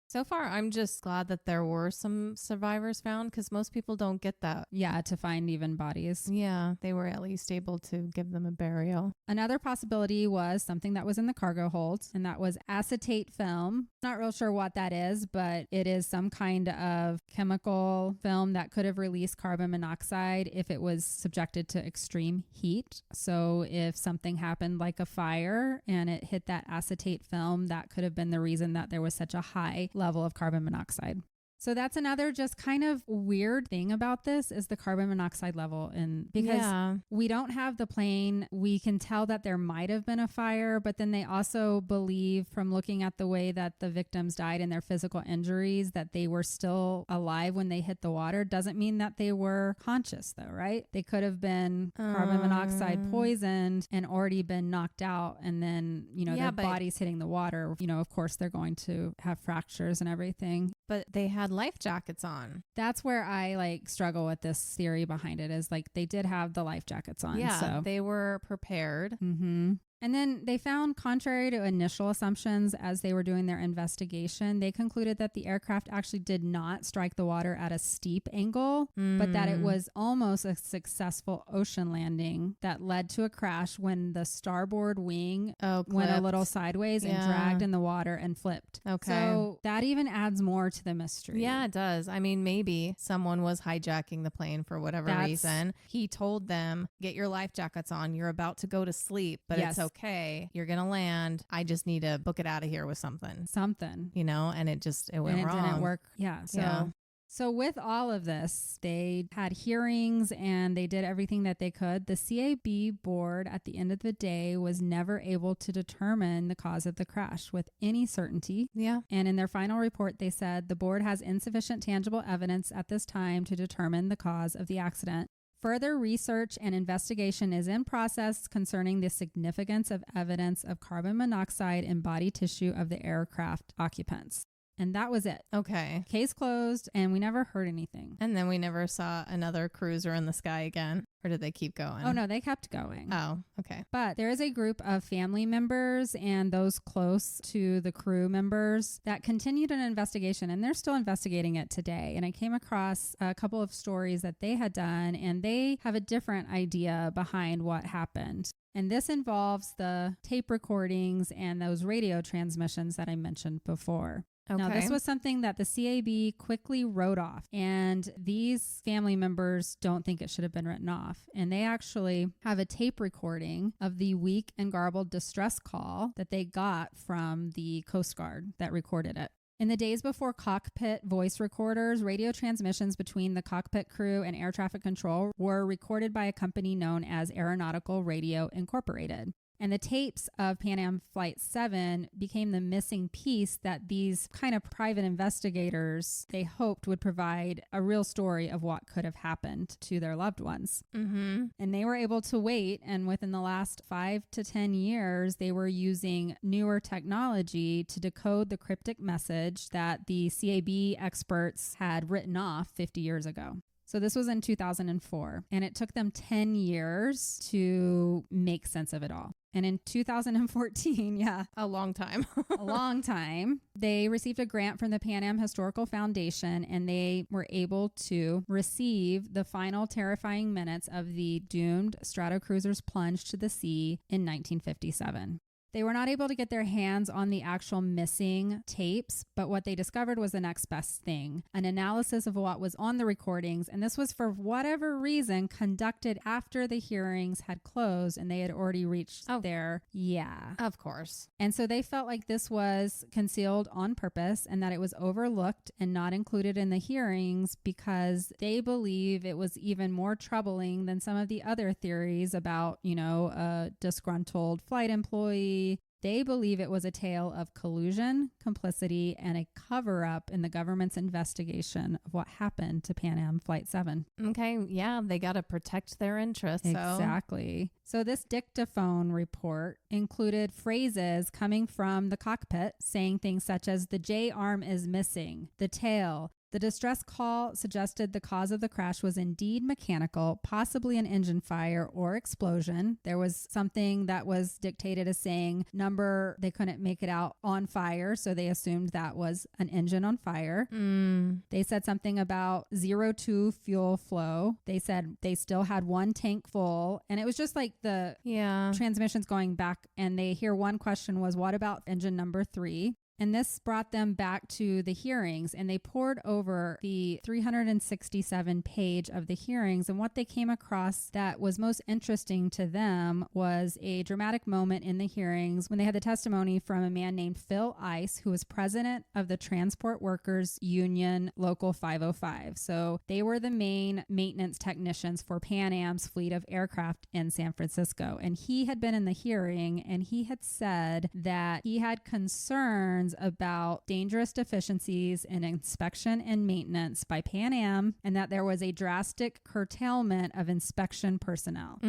So far, I'm just glad that there were some survivors found, because most people don't get that. Yeah, to find even bodies. Yeah, they were at least able to give them a burial. Another possibility was something that was in the cargo hold, and that was acetate film. Not real sure what that is, but it is some kind of chemical film that could have released carbon monoxide if it was subjected to extreme heat. So if something happened like a fire and it hit that acetate film, that could have been the reason that there was such a high level of carbon monoxide. So that's another just kind of weird thing about this, is the carbon monoxide level. And because we don't have the plane, we can tell that there might have been a fire, but then they also believe, from looking at the way that the victims died and their physical injuries, that they were still alive when they hit the water. Doesn't mean that they were conscious though, right? They could have been carbon monoxide poisoned and already been knocked out, and then, their bodies hitting the water, of course they're going to have fractures and everything. But they had life jackets on. That's where I struggle with this theory behind it, is they did have the life jackets on. Yeah, so they were prepared. And then they found, contrary to initial assumptions as they were doing their investigation, they concluded that the aircraft actually did not strike the water at a steep angle, but that it was almost a successful ocean landing that led to a crash when the starboard wing went a little sideways and dragged in the water and flipped. Okay. So that even adds more to the mystery. Yeah, it does. I mean, maybe someone was hijacking the plane for whatever reason. He told them, get your life jackets on. You're about to go to sleep, but it's okay. You're going to land. I just need to book it out of here with something. And it went wrong. It didn't work. Yeah. So with all of this, they had hearings and they did everything that they could. The CAB board at the end of the day was never able to determine the cause of the crash with any certainty. Yeah. And in their final report, they said the board has insufficient tangible evidence at this time to determine the cause of the accident. Further research and investigation is in process concerning the significance of evidence of carbon monoxide in body tissue of the aircraft occupants. And that was it. Okay. Case closed, and we never heard anything. And then we never saw another cruiser in the sky again? Or did they keep going? Oh, no, they kept going. Oh, okay. But there is a group of family members and those close to the crew members that continued an investigation, and they're still investigating it today. And I came across a couple of stories that they had done, and they have a different idea behind what happened. And this involves the tape recordings and those radio transmissions that I mentioned before. Okay. Now, this was something that the CAB quickly wrote off, and these family members don't think it should have been written off. And they actually have a tape recording of the weak and garbled distress call that they got from the Coast Guard that recorded it. In the days before cockpit voice recorders, radio transmissions between the cockpit crew and air traffic control were recorded by a company known as Aeronautical Radio Incorporated. And the tapes of Pan Am Flight 7 became the missing piece that these kind of private investigators, they hoped would provide a real story of what could have happened to their loved ones. And they were able to wait. And within the last 5 to 10 years, they were using newer technology to decode the cryptic message that the CAB experts had written off 50 years ago. So this was in 2004, and it took them 10 years to make sense of it all. And in 2014, a long time, they received a grant from the Pan Am Historical Foundation, and they were able to receive the final terrifying minutes of the doomed Stratocruiser's plunge to the sea in 1957. They were not able to get their hands on the actual missing tapes, but what they discovered was the next best thing, an analysis of what was on the recordings. And this was, for whatever reason, conducted after the hearings had closed and they had already reached their, Of course. And so they felt like this was concealed on purpose and that it was overlooked and not included in the hearings because they believe it was even more troubling than some of the other theories about, a disgruntled flight employee. They believe it was a tale of collusion, complicity, and a cover-up in the government's investigation of what happened to Pan Am Flight 7. Okay, yeah, they got to protect their interests. Exactly. So this dictaphone report included phrases coming from the cockpit saying things such as the J arm is missing, the tail. The distress call suggested the cause of the crash was indeed mechanical, possibly an engine fire or explosion. There was something that was dictated as saying number, they couldn't make it out, on fire, so they assumed that was an engine on fire. They said something about 02 fuel flow. They said they still had one tank full, and it was just like the transmissions going back, and they hear one question was, what about engine number 3? And this brought them back to the hearings, and they poured over the 367 page of the hearings. And what they came across that was most interesting to them was a dramatic moment in the hearings when they had the testimony from a man named Phil Ice, who was president of the Transport Workers Union Local 505. So they were the main maintenance technicians for Pan Am's fleet of aircraft in San Francisco. And he had been in the hearing, and he had said that he had concerns about dangerous deficiencies in inspection and maintenance by Pan Am, and that there was a drastic curtailment of inspection personnel.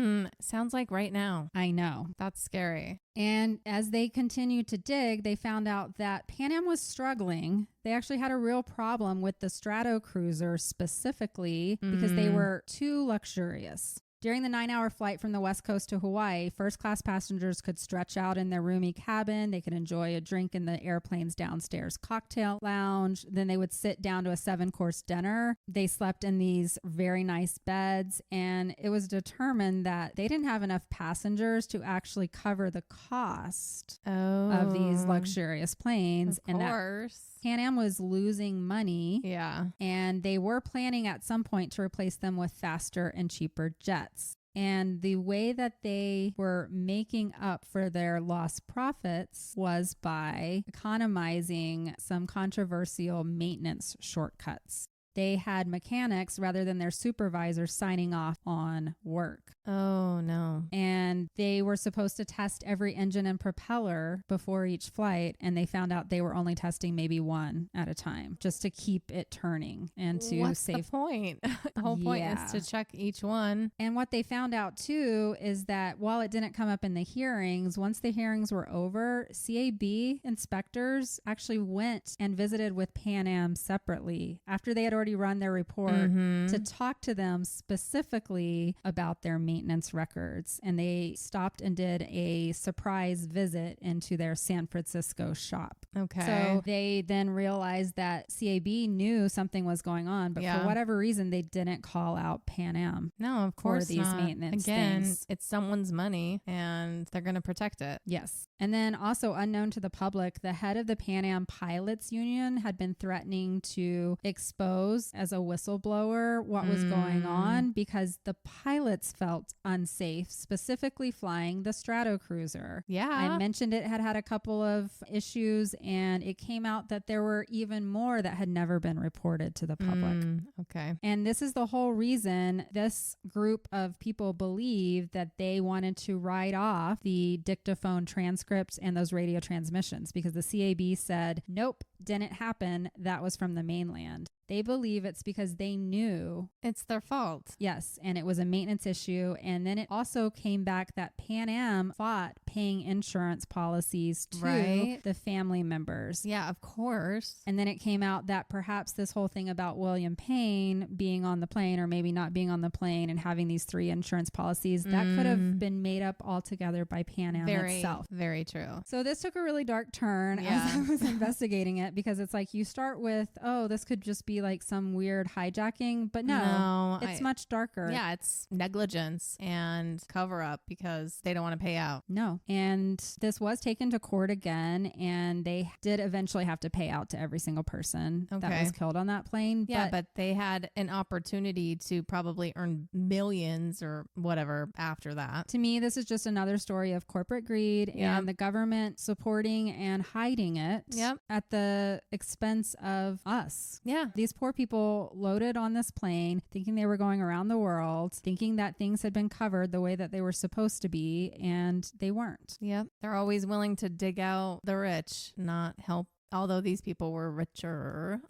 Sounds like right now. I know. That's scary. And as they continued to dig, they found out that Pan Am was struggling. They actually had a real problem with the Stratocruiser specifically because they were too luxurious. During the 9-hour flight from the West Coast to Hawaii, first-class passengers could stretch out in their roomy cabin. They could enjoy a drink in the airplane's downstairs cocktail lounge. Then they would sit down to a 7-course dinner. They slept in these very nice beds, and it was determined that they didn't have enough passengers to actually cover the cost of these luxurious planes. Of course. Pan Am was losing money. Yeah. And they were planning at some point to replace them with faster and cheaper jets. And the way that they were making up for their lost profits was by economizing some controversial maintenance shortcuts. They had mechanics rather than their supervisors signing off on work. Oh, no. And they were supposed to test every engine and propeller before each flight, and they found out they were only testing maybe one at a time just to keep it turning and to What's save. the point? The whole point is to check each one. And what they found out too is that while it didn't come up in the hearings, once the hearings were over, CAB inspectors actually went and visited with Pan Am separately after they had already run their report to talk to them specifically about their maintenance records. And they stopped and did a surprise visit into their San Francisco shop. Okay. So they then realized that CAB knew something was going on, but for whatever reason, they didn't call out Pan Am. No, of course for these not. maintenance Again, things. it's someone's money and they're going to protect it. Yes. And then also unknown to the public, the head of the Pan Am Pilots Union had been threatening to expose as a whistleblower what was going on because the pilots felt unsafe, specifically flying the Stratocruiser. Yeah. I mentioned it had had a couple of issues, and it came out that there were even more that had never been reported to the public. Okay. And this is the whole reason this group of people believed that they wanted to write off the dictaphone transcripts and those radio transmissions because the CAB said, nope, didn't happen. That was from the mainland. They believe it's because they knew it's their fault. Yes, and it was a maintenance issue. And then it also came back that Pan Am fought paying insurance policies to the family members. Yeah, of course. And then it came out that perhaps this whole thing about William Payne being on the plane or maybe not being on the plane and having these 3 insurance policies, that could have been made up altogether by Pan Am itself. Very true. So this took a really dark turn as I was investigating it because it's like you start with, oh, this could just be like some weird hijacking, but no, it's much darker. Yeah, it's negligence and cover up because they don't want to pay out. No. And this was taken to court again, and they did eventually have to pay out to every single person that was killed on that plane. Yeah, but they had an opportunity to probably earn millions or whatever after that. To me, this is just another story of corporate greed and the government supporting and hiding it at the expense of us. Yeah. These these poor people loaded on this plane, thinking they were going around the world, thinking that things had been covered the way that they were supposed to be, and they weren't. Yep. They're always willing to dig out the rich, not help. Although these people were richer.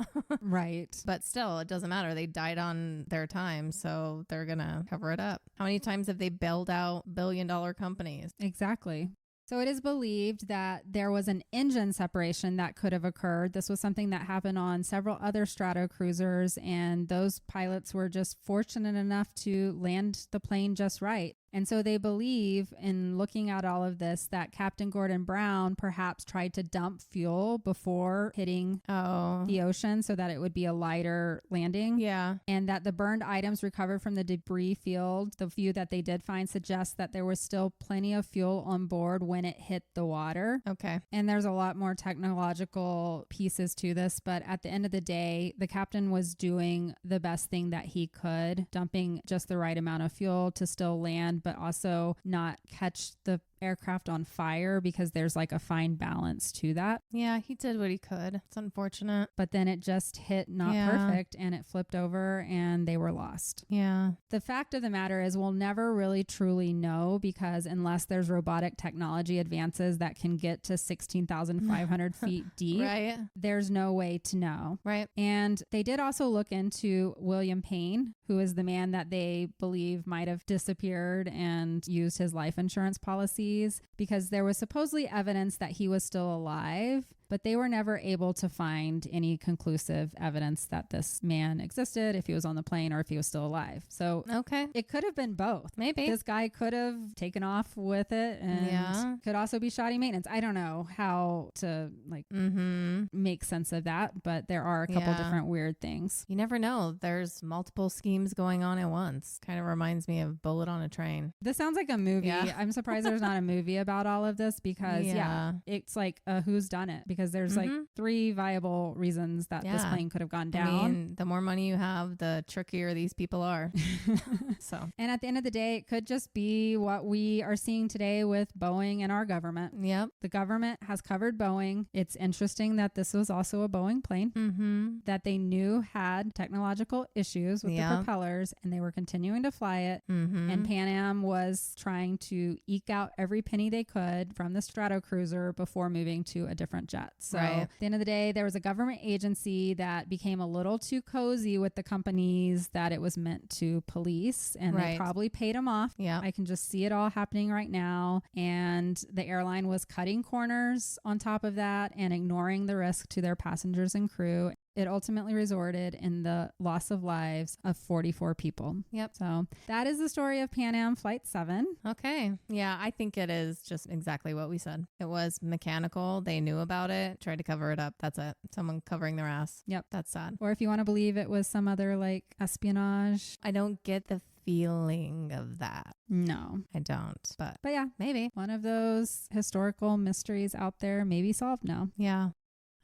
Right. But still, it doesn't matter. They died on their time, so they're going to cover it up. How many times have they bailed out billion-dollar companies? Exactly. So it is believed that there was an engine separation that could have occurred. This was something that happened on several other strato cruisers, and those pilots were just fortunate enough to land the plane just right. And so they believe, in looking at all of this, that Captain Gordon Brown perhaps tried to dump fuel before hitting the ocean so that it would be a lighter landing. Yeah. And that the burned items recovered from the debris field, the few that they did find, suggest that there was still plenty of fuel on board when it hit the water. Okay. And there's a lot more technological pieces to this, but at the end of the day, the captain was doing the best thing that he could, dumping just the right amount of fuel to still land, but also not catch the aircraft on fire, because there's like a fine balance to that. Yeah, he did what he could. It's unfortunate. But then it just hit not perfect, and it flipped over and they were lost. Yeah. The fact of the matter is we'll never really truly know, because unless there's robotic technology advances that can get to 16,500 feet deep, Right. there's no way to know. Right. And they did also look into William Payne, who is the man that they believe might have disappeared and used his life insurance policies, because there was supposedly evidence that he was still alive, but they were never able to find any conclusive evidence that this man existed, if he was on the plane or if he was still alive. So okay, it could have been both. Maybe this guy could have taken off with it, and could also be shoddy maintenance. I don't know how to make sense of that, but there are a couple different weird things. You never know. There's multiple schemes going on at once. Kind of reminds me of Bullet on a Train. This sounds like a movie. I'm surprised there's not a movie about all of this, because it's like a who's done it, because there's like 3 viable reasons that this plane could have gone down. I mean, the more money you have, the trickier these people are. And at the end of the day, it could just be what we are seeing today with Boeing and our government. Yep. The government has covered Boeing. It's interesting that this was also a Boeing plane that they knew had technological issues with the propellers, and they were continuing to fly it. And Pan Am was trying to eke out every penny they could from the Stratocruiser before moving to a different jet. So at the end of the day, there was a government agency that became a little too cozy with the companies that it was meant to police, and they probably paid them off. I can just see it all happening right now. And the airline was cutting corners on top of that and ignoring the risk to their passengers and crew. It ultimately resulted in the loss of lives of 44 people. So that is the story of Pan Am Flight 7. Okay. Yeah, I think it is just exactly what we said. It was mechanical. They knew about it, tried to cover it up. That's it. Someone covering their ass. That's sad. Or if you want to believe it was some other like espionage. I don't get the feeling of that. No, I don't. But yeah, maybe one of those historical mysteries out there, maybe solved now. Yeah.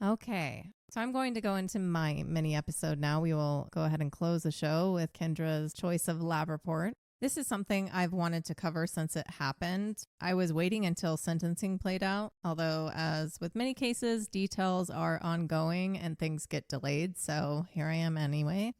Okay. So I'm going to go into my mini episode now. We will go ahead and close the show with Kendra's choice of lab report. This is something I've wanted to cover since it happened. I was waiting until sentencing played out, although as with many cases, details are ongoing and things get delayed. So here I am anyway.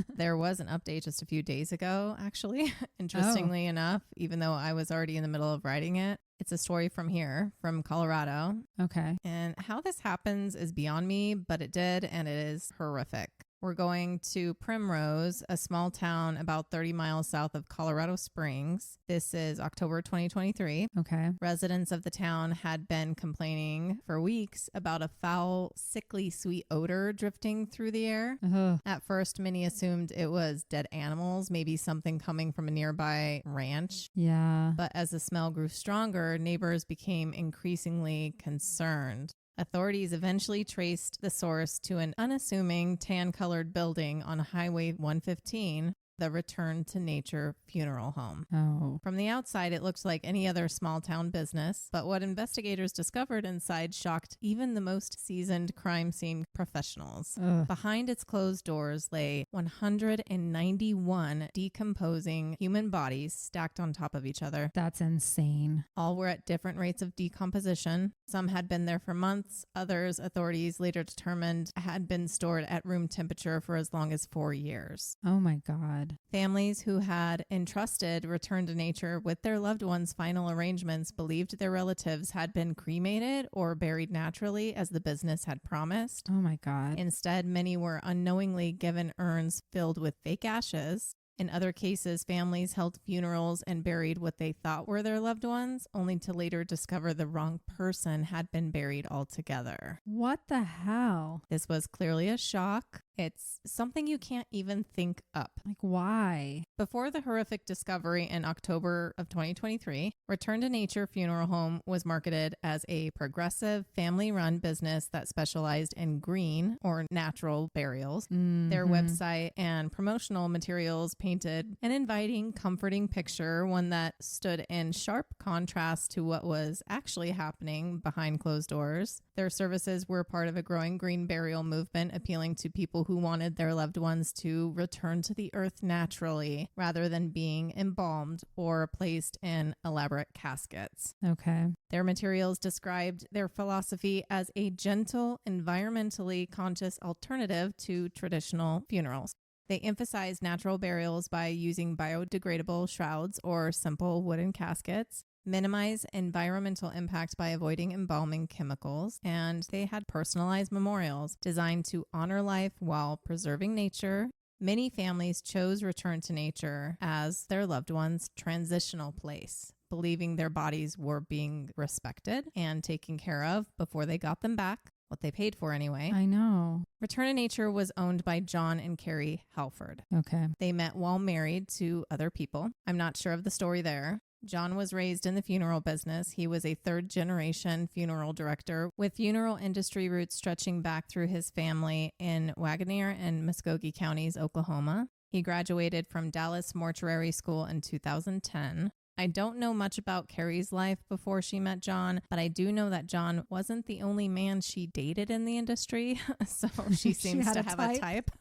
There was an update just a few days ago, actually, interestingly enough, even though I was already in the middle of writing it. It's a story from here, from Colorado. Okay. And how this happens is beyond me, but it did, and it is horrific. We're going to Primrose, a small town about 30 miles south of Colorado Springs. This is October 2023. Okay. Residents of the town had been complaining for weeks about a foul, sickly sweet odor drifting through the air. At first, many assumed it was dead animals, maybe something coming from a nearby ranch. Yeah. But as the smell grew stronger, neighbors became increasingly concerned. Authorities eventually traced the source to an unassuming tan-colored building on Highway 115. the Return to Nature funeral home. Oh. From the outside, it looked like any other small town business, but what investigators discovered inside shocked even the most seasoned crime scene professionals. Ugh. Behind its closed doors lay 191 decomposing human bodies stacked on top of each other. That's insane. All were at different rates of decomposition. Some had been there for months. Others, authorities later determined, had been stored at room temperature for as long as 4 years. Oh my God. Families who had entrusted Return to Nature with their loved ones' final arrangements believed their relatives had been cremated or buried naturally as the business had promised. Oh my God. Instead, many were unknowingly given urns filled with fake ashes. In other cases, families held funerals and buried what they thought were their loved ones, only to later discover the wrong person had been buried altogether. What the hell? This was clearly a shock. It's something you can't even think up. Like, why? Before the horrific discovery in October of 2023, Return to Nature Funeral Home was marketed as a progressive, family-run business that specialized in green or natural burials. Mm-hmm. Their website and promotional materials painted an inviting, comforting picture, one that stood in sharp contrast to what was actually happening behind closed doors. Their services were part of a growing green burial movement, appealing to people who wanted their loved ones to return to the earth naturally rather than being embalmed or placed in elaborate caskets. Okay. Their materials described their philosophy as a gentle, environmentally conscious alternative to traditional funerals. They emphasized natural burials by using biodegradable shrouds or simple wooden caskets, minimize environmental impact by avoiding embalming chemicals, and they had personalized memorials designed to honor life while preserving nature. Many families chose Return to Nature as their loved ones' transitional place, believing their bodies were being respected and taken care of before they got them back, what they paid for anyway. I know. Return to Nature was owned by Jon and Carie Hallford. Okay. They met while married to other people. I'm not sure of the story there. Jon was raised in the funeral business. He was a third-generation funeral director with funeral industry roots stretching back through his family in Wagoneer and Muskogee counties, Oklahoma. He graduated from Dallas Mortuary School in 2010. I don't know much about Carrie's life before she met Jon, but I do know that Jon wasn't the only man she dated in the industry, so she seems to have a type.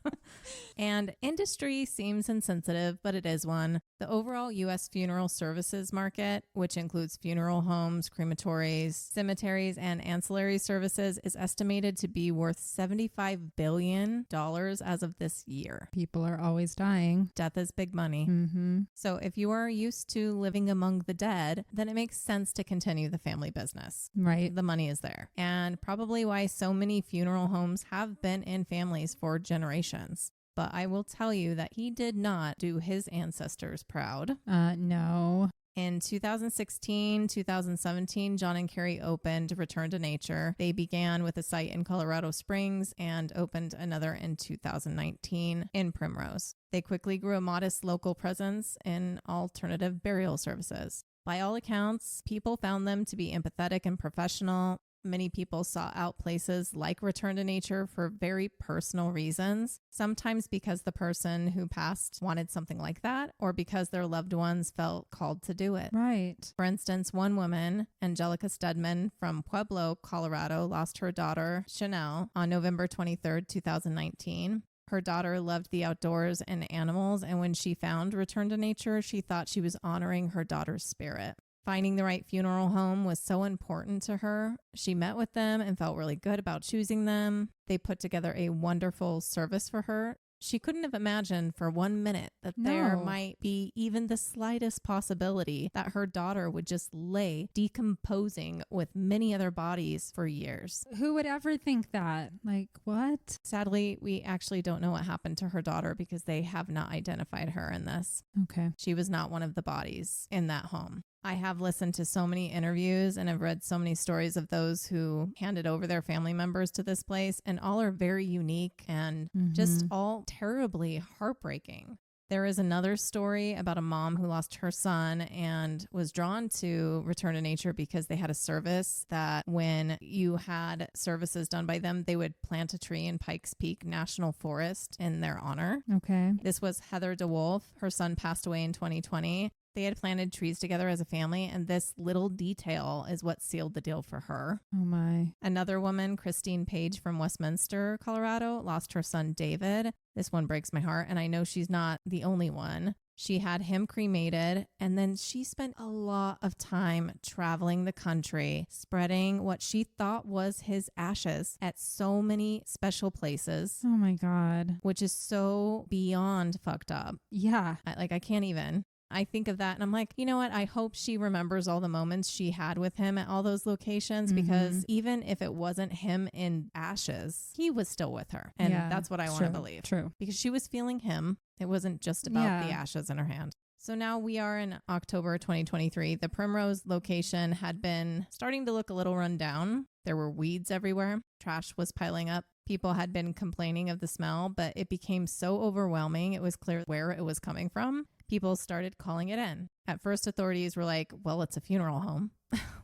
And industry seems insensitive, but it is one. The overall U.S. funeral services market, which includes funeral homes, crematories, cemeteries, and ancillary services, is estimated to be worth $75 billion as of this year. People are always dying. Death is big money. Mm-hmm. So if you are used to living among the dead, then it makes sense to continue the family business. Right. The money is there. And probably why so many funeral homes have been in families for generations. But I will tell you that he did not do his ancestors proud. No. In 2016, 2017, Jon and Carie opened Return to Nature. They began with a site in Colorado Springs and opened another in 2019 in Primrose. They quickly grew a modest local presence in alternative burial services. By all accounts, people found them to be empathetic and professional. Many people sought out places like Return to Nature for very personal reasons, sometimes because the person who passed wanted something like that, or because their loved ones felt called to do it. Right. For instance, one woman, Angelica Stedman from Pueblo, Colorado, lost her daughter, Chanel, on November 23rd, 2019. Her daughter loved the outdoors and animals, and when she found Return to Nature, she thought she was honoring her daughter's spirit. Finding the right funeral home was so important to her. She met with them and felt really good about choosing them. They put together a wonderful service for her. She couldn't have imagined for 1 minute that there might be even the slightest possibility that her daughter would just lay decomposing with many other bodies for years. Who would ever think that? Like, what? Sadly, we actually don't know what happened to her daughter because they have not identified her in this. Okay. She was not one of the bodies in that home. I have listened to so many interviews and have read so many stories of those who handed over their family members to this place, and all are very unique and just all terribly heartbreaking. There is another story about a mom who lost her son and was drawn to Return to Nature because they had a service that when you had services done by them, they would plant a tree in Pikes Peak National Forest in their honor. Okay. This was Heather DeWolf. Her son passed away in 2020. They had planted trees together as a family, and this little detail is what sealed the deal for her. Oh my. Another woman, Christine Page from Westminster, Colorado, lost her son David. This one breaks my heart, and I know she's not the only one. She had him cremated, and then she spent a lot of time traveling the country, spreading what she thought was his ashes at so many special places. Oh my God. Which is so beyond fucked up. Yeah. I can't even. I think of that and I'm like, you know what? I hope she remembers all the moments she had with him at all those locations, because even if it wasn't him in ashes, he was still with her. And that's what I want to believe. True. Because she was feeling him. It wasn't just about the ashes in her hand. So now we are in October 2023. The Primrose location had been starting to look a little run down. There were weeds everywhere. Trash was piling up. People had been complaining of the smell, but it became so overwhelming. It was clear where it was coming from. People started calling it in. At first, authorities were like, well, it's a funeral home.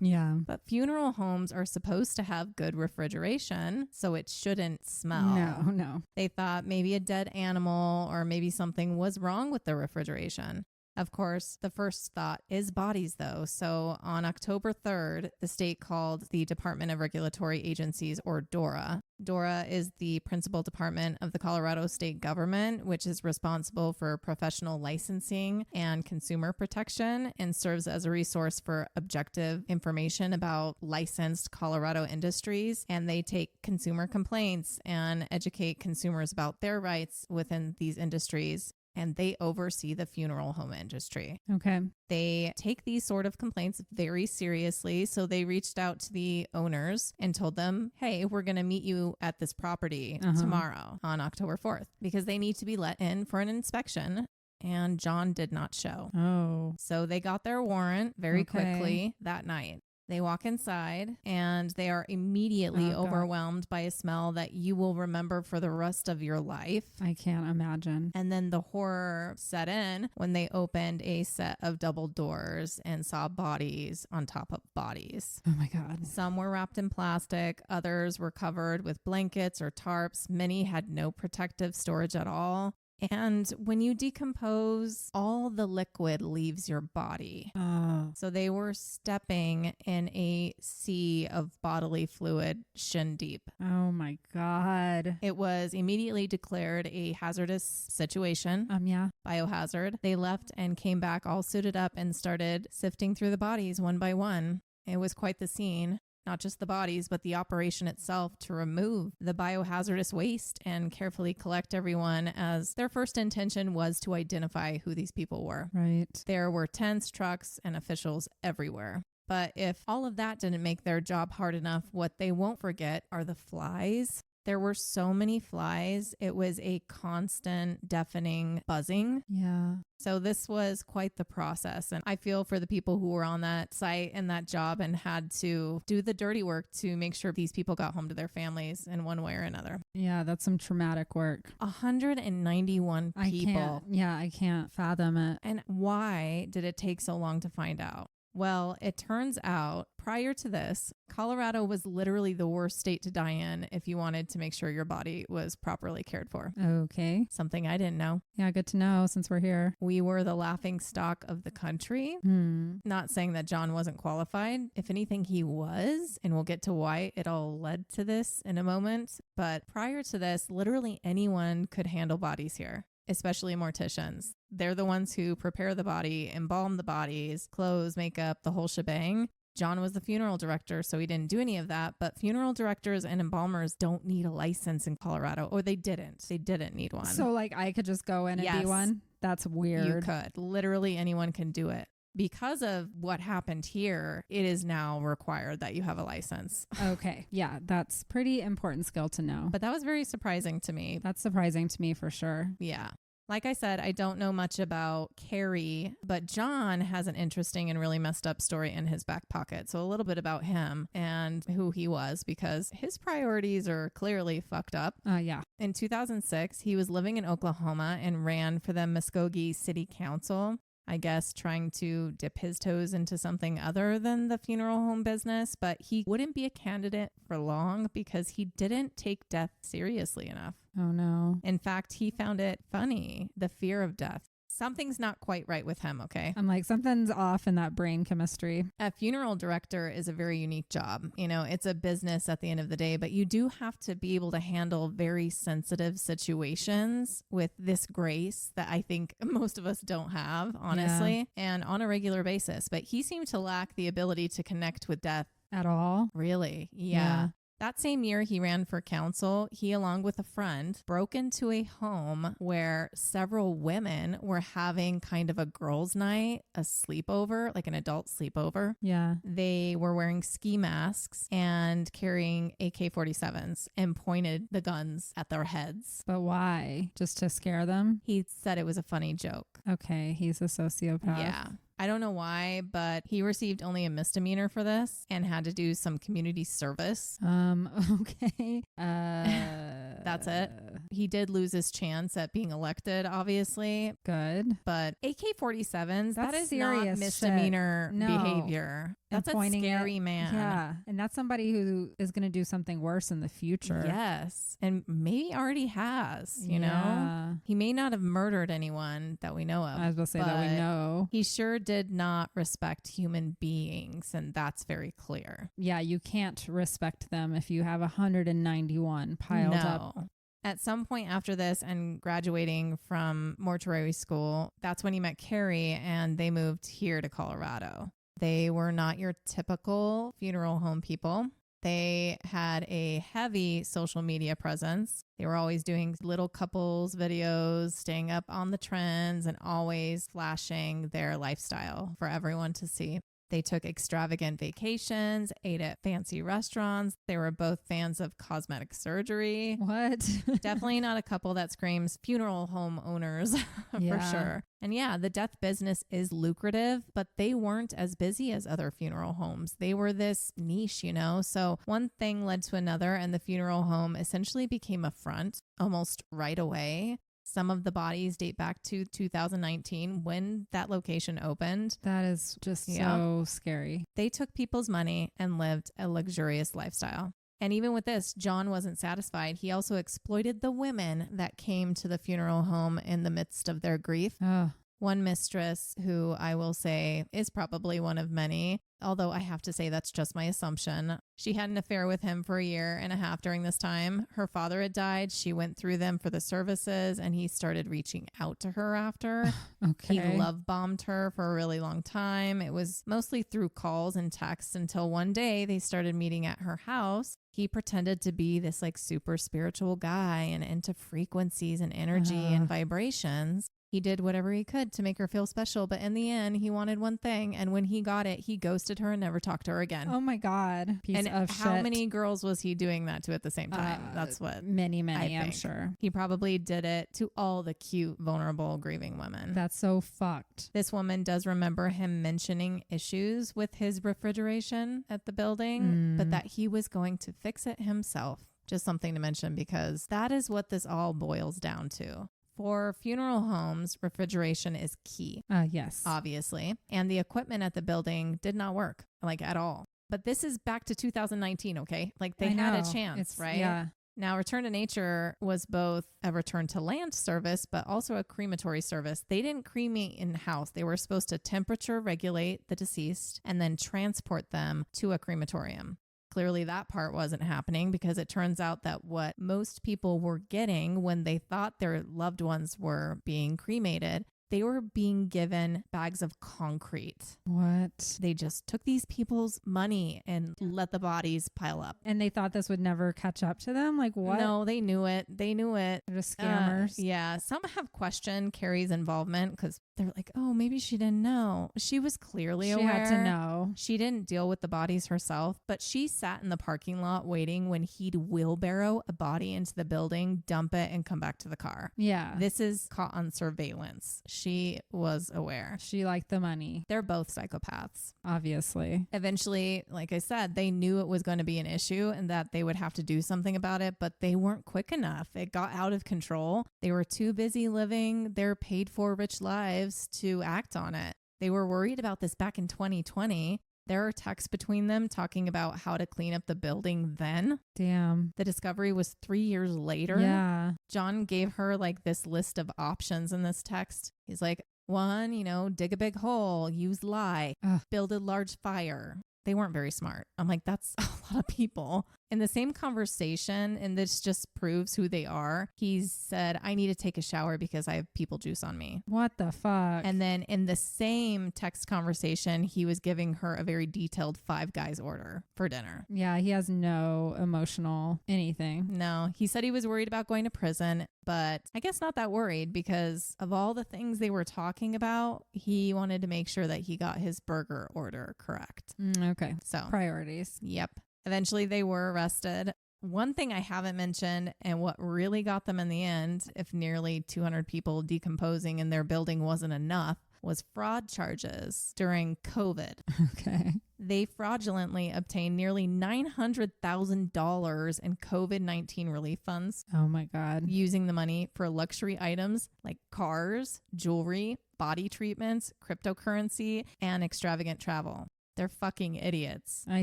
Yeah. But funeral homes are supposed to have good refrigeration, so it shouldn't smell. No. They thought maybe a dead animal or maybe something was wrong with the refrigeration. Of course, the first thought is bodies, though. So on October 3rd, the state called the Department of Regulatory Agencies, or DORA. DORA is the principal department of the Colorado state government, which is responsible for professional licensing and consumer protection and serves as a resource for objective information about licensed Colorado industries. And they take consumer complaints and educate consumers about their rights within these industries. And they oversee the funeral home industry. Okay. They take these sort of complaints very seriously. So they reached out to the owners and told them, hey, we're going to meet you at this property tomorrow on October 4th because they need to be let in for an inspection. And Jon did not show. Oh. So they got their warrant very quickly that night. They walk inside and they are immediately overwhelmed by a smell that you will remember for the rest of your life. I can't imagine. And then the horror set in when they opened a set of double doors and saw bodies on top of bodies. Oh my God. Some were wrapped in plastic. Others were covered with blankets or tarps. Many had no protective storage at all. And when you decompose, all the liquid leaves your body. Oh. So they were stepping in a sea of bodily fluid shin deep. Oh my God. It was immediately declared a hazardous situation. Yeah. Biohazard. They left and came back all suited up and started sifting through the bodies one by one. It was quite the scene. Not just the bodies, but the operation itself to remove the biohazardous waste and carefully collect everyone, as their first intention was to identify who these people were. Right. There were tents, trucks, and officials everywhere. But if all of that didn't make their job hard enough, what they won't forget are the flies. There were so many flies. It was a constant, deafening buzzing. Yeah. So this was quite the process. And I feel for the people who were on that site and that job and had to do the dirty work to make sure these people got home to their families in one way or another. Yeah, that's some traumatic work. 191 people. I can't fathom it. And why did it take so long to find out? Well, it turns out prior to this, Colorado was literally the worst state to die in if you wanted to make sure your body was properly cared for. Okay. Something I didn't know. Yeah, good to know since we're here. We were the laughing stock of the country. Not saying that Jon wasn't qualified. If anything, he was, and we'll get to why it all led to this in a moment. But prior to this, literally anyone could handle bodies here. Especially morticians. They're the ones who prepare the body, embalm the bodies, clothes, makeup, the whole shebang. Jon was the funeral director, so he didn't do any of that. But funeral directors and embalmers don't need a license in Colorado, or they didn't. They didn't need one. So like I could just go in and be one? That's weird. You could. Literally anyone can do it. Because of what happened here, it is now required that you have a license. Okay. Yeah, that's pretty important skill to know. But that was very surprising to me. That's surprising to me for sure. Yeah. Like I said, I don't know much about Carie, but Jon has an interesting and really messed up story in his back pocket. So a little bit about him and who he was, because his priorities are clearly fucked up. Yeah. In 2006, he was living in Oklahoma and ran for the Muskogee City Council. I guess trying to dip his toes into something other than the funeral home business, but he wouldn't be a candidate for long because he didn't take death seriously enough. Oh, no. In fact, he found it funny, the fear of death. Something's not quite right with him, okay? I'm like, something's off in that brain chemistry. A funeral director is a very unique job. You know, it's a business at the end of the day, but you do have to be able to handle very sensitive situations with this grace that I think most of us don't have, honestly, and on a regular basis. But he seemed to lack the ability to connect with death. At all? Really? Yeah. That same year he ran for council, he, along with a friend, broke into a home where several women were having kind of a girls' night, a sleepover, like an adult sleepover. Yeah. They were wearing ski masks and carrying AK-47s and pointed the guns at their heads. But why? Just to scare them? He said it was a funny joke. Okay, he's a sociopath. Yeah. I don't know why, but he received only a misdemeanor for this and had to do some community service. Okay. That's it. He did lose his chance at being elected, obviously. Good. But AK-47s, that is serious not misdemeanor shit. No. behavior. That's a scary man. Yeah. And that's somebody who is going to do something worse in the future. Yes. And maybe already has, you know? He may not have murdered anyone that we know of. I was about to say that we know. He sure did not respect human beings, and that's very clear. Yeah, you can't respect them if you have 191 piled up. At some point after this and graduating from Mortuary school, that's when he met Carie and they moved here to Colorado. They were not your typical funeral home people. They had a heavy social media presence. They were always doing little couples videos, staying up on the trends, and always flashing their lifestyle for everyone to see. They took extravagant vacations, ate at fancy restaurants. They were both fans of cosmetic surgery. What? Definitely not a couple that screams funeral home owners for sure. And yeah, the death business is lucrative, but they weren't as busy as other funeral homes. They were this niche, you know? So one thing led to another, and the funeral home essentially became a front almost right away. Some of the bodies date back to 2019 when that location opened. That is just so scary. They took people's money and lived a luxurious lifestyle. And even with this, Jon wasn't satisfied. He also exploited the women that came to the funeral home in the midst of their grief. Oh. One mistress, who I will say is probably one of many, although I have to say that's just my assumption. She had an affair with him for 1.5 years during this time. Her father had died. She went through them for the services, and he started reaching out to her after. Okay. He love bombed her for a really long time. It was mostly through calls and texts until one day they started meeting at her house. He pretended to be this like super spiritual guy and into frequencies and energy and vibrations. He did whatever he could to make her feel special, but in the end, he wanted one thing, and when he got it, he ghosted her and never talked to her again. Oh my God. Piece of shit. How many girls was he doing that to at the same time? That's what many, I'm sure. He probably did it to all the cute, vulnerable, grieving women. That's so fucked. This woman does remember him mentioning issues with his refrigeration at the building, but that he was going to fix it himself. Just something to mention, because that is what this all boils down to. For funeral homes, refrigeration is key. Yes. Obviously. And the equipment at the building did not work, like at all. But this is back to 2019, okay? Like they had a chance, right? Yeah. Now, Return to Nature was both a return to land service, but also a crematory service. They didn't cremate in-house. They were supposed to temperature regulate the deceased and then transport them to a crematorium. Clearly that part wasn't happening, because it turns out that what most people were getting when they thought their loved ones were being cremated They were being given bags of concrete. What? They just took these people's money and let the bodies pile up. And they thought this would never catch up to them? Like what? No, they knew it. They knew it. They're just scammers. Yeah. Some have questioned Carrie's involvement because they're like, oh, maybe she didn't know. She was clearly aware. She had to know. She didn't deal with the bodies herself, but she sat in the parking lot waiting when he'd wheelbarrow a body into the building, dump it, and come back to the car. Yeah. This is caught on surveillance. She was aware. She liked the money. They're both psychopaths. Obviously. Eventually, like I said, they knew it was going to be an issue and that they would have to do something about it, but they weren't quick enough. It got out of control. They were too busy living their paid for rich lives to act on it. They were worried about this back in 2020. There are texts between them talking about how to clean up the building then. Damn. The discovery was 3 years later. Yeah. Jon gave her like this list of options in this text. He's like, 1, dig a big hole, use lye, build a large fire. They weren't very smart. I'm like, that's a lot of people. In the same conversation, and this just proves who they are, he said, I need to take a shower because I have people juice on me. What the fuck? And then in the same text conversation, he was giving her a very detailed Five Guys order for dinner. Yeah, he has no emotional anything. No, he said he was worried about going to prison, but I guess not that worried because of all the things they were talking about, he wanted to make sure that he got his burger order correct. Okay. So priorities. Yep. Eventually they were arrested. One thing I haven't mentioned and what really got them in the end, if nearly 200 people decomposing in their building wasn't enough, was fraud charges during COVID. Okay. They fraudulently obtained nearly $900,000 in COVID-19 relief funds. Oh my God. Using the money for luxury items like cars, jewelry, body treatments, cryptocurrency, and extravagant travel. They're fucking idiots. I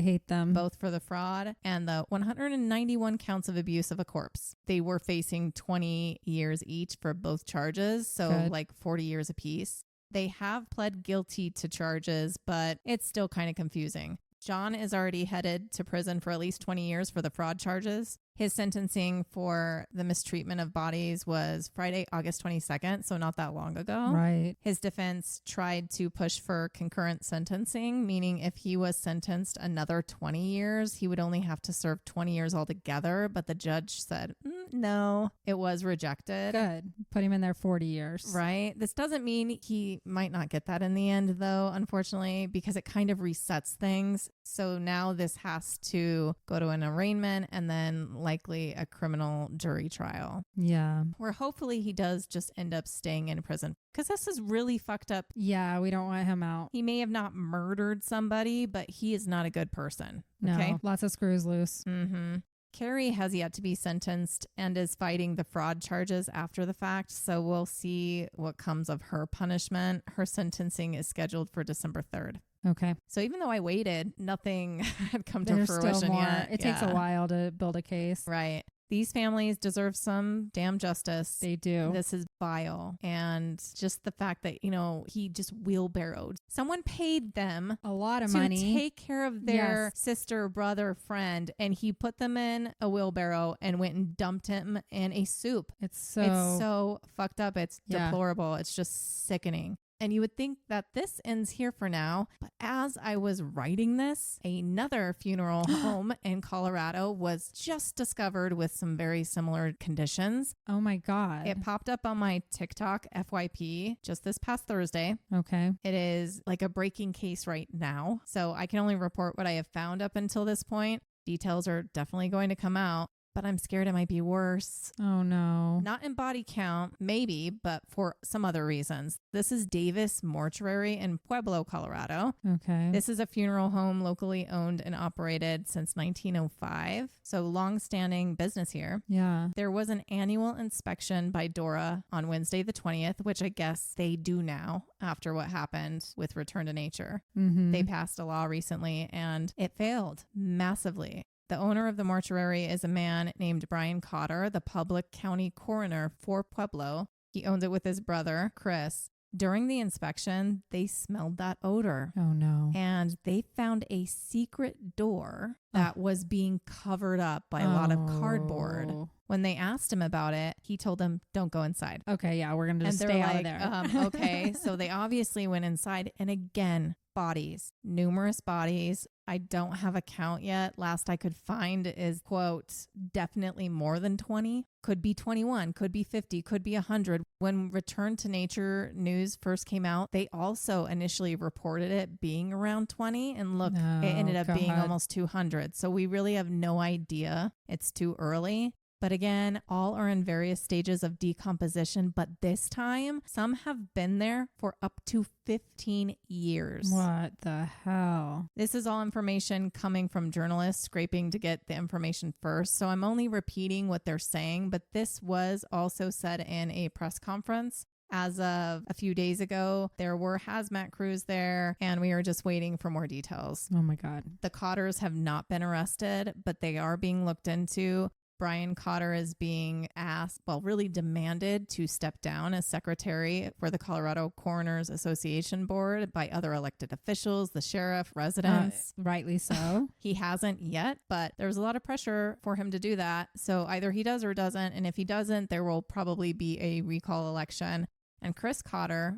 hate them. Both for the fraud and the 191 counts of abuse of a corpse. They were facing 20 years each for both charges, so Good. like 40 years apiece. They have pled guilty to charges, but it's still kind of confusing. Jon is already headed to prison for at least 20 years for the fraud charges. His sentencing for the mistreatment of bodies was Friday, August 22nd, so not that long ago. Right. His defense tried to push for concurrent sentencing, meaning if he was sentenced another 20 years, he would only have to serve 20 years altogether. But the judge said, no, it was rejected. Good. Put him in there 40 years. Right. This doesn't mean he might not get that in the end, though, unfortunately, because it kind of resets things. So now this has to go to an arraignment and then likely a criminal jury trial. Yeah. Where hopefully he does just end up staying in prison because this is really fucked up. Yeah, we don't want him out. He may have not murdered somebody, but he is not a good person. No, Okay. lots of screws loose. Mm-hmm. Carie has yet to be sentenced and is fighting the fraud charges after the fact. So we'll see what comes of her punishment. Her sentencing is scheduled for December 3rd. Okay. So even though I waited, nothing had come to There's fruition still more. yet. It takes a while to build a case. Right. These families deserve some damn justice. They do. This is vile. And just the fact that, he just wheelbarrowed. Someone paid them a lot of to money. take care of their sister, brother, friend. And he put them in a wheelbarrow and went and dumped him in a soup. It's so fucked up. It's deplorable. It's just sickening. And you would think that this ends here for now. But as I was writing this, another funeral home in Colorado was just discovered with some very similar conditions. Oh my God. It popped up on my TikTok FYP just this past Thursday. Okay. It is like a breaking case right now. So I can only report what I have found up until this point. Details are definitely going to come out. But I'm scared it might be worse. Oh no. Not in body count, maybe, but for some other reasons. This is Davis Mortuary in Pueblo, Colorado. Okay. This is a funeral home locally owned and operated since 1905. So long-standing business here. Yeah. There was an annual inspection by Dora on Wednesday the 20th, which I guess they do now after what happened with Return to Nature. Mm-hmm. They passed a law recently and it failed massively. The owner of the mortuary is a man named Brian Cotter, the public county coroner for Pueblo. He owns it with his brother, Chris. During the inspection, they smelled that odor. Oh, no. And they found a secret door that was being covered up by a lot of cardboard. When they asked him about it, he told them, don't go inside. Okay, yeah, we're going to just stay out of there. Okay, so they obviously went inside. And again, bodies, numerous bodies. I don't have a count yet. Last I could find is, quote, definitely more than 20. Could be 21, could be 50, could be 100. When Return to Nature news first came out, they also initially reported it being around 20. And look, it ended up being almost 200. So we really have no idea. It's too early. But again, all are in various stages of decomposition. But this time, some have been there for up to 15 years. What the hell? This is all information coming from journalists scraping to get the information first. So I'm only repeating what they're saying. But this was also said in a press conference. As of a few days ago, there were hazmat crews there, and we are just waiting for more details. Oh my God. The Cotters have not been arrested, but they are being looked into. Brian Cotter is being asked, really demanded to step down as secretary for the Colorado Coroners Association Board by other elected officials, the sheriff, residents. Rightly so. He hasn't yet, but there's a lot of pressure for him to do that. So either he does or doesn't. And if he doesn't, there will probably be a recall election. And Chris Cotter,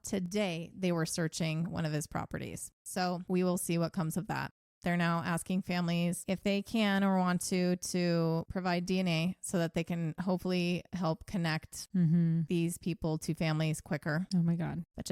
today they were searching one of his properties. So we will see what comes of that. They're now asking families if they can or want to provide DNA so that they can hopefully help connect these people to families quicker. Oh my God. But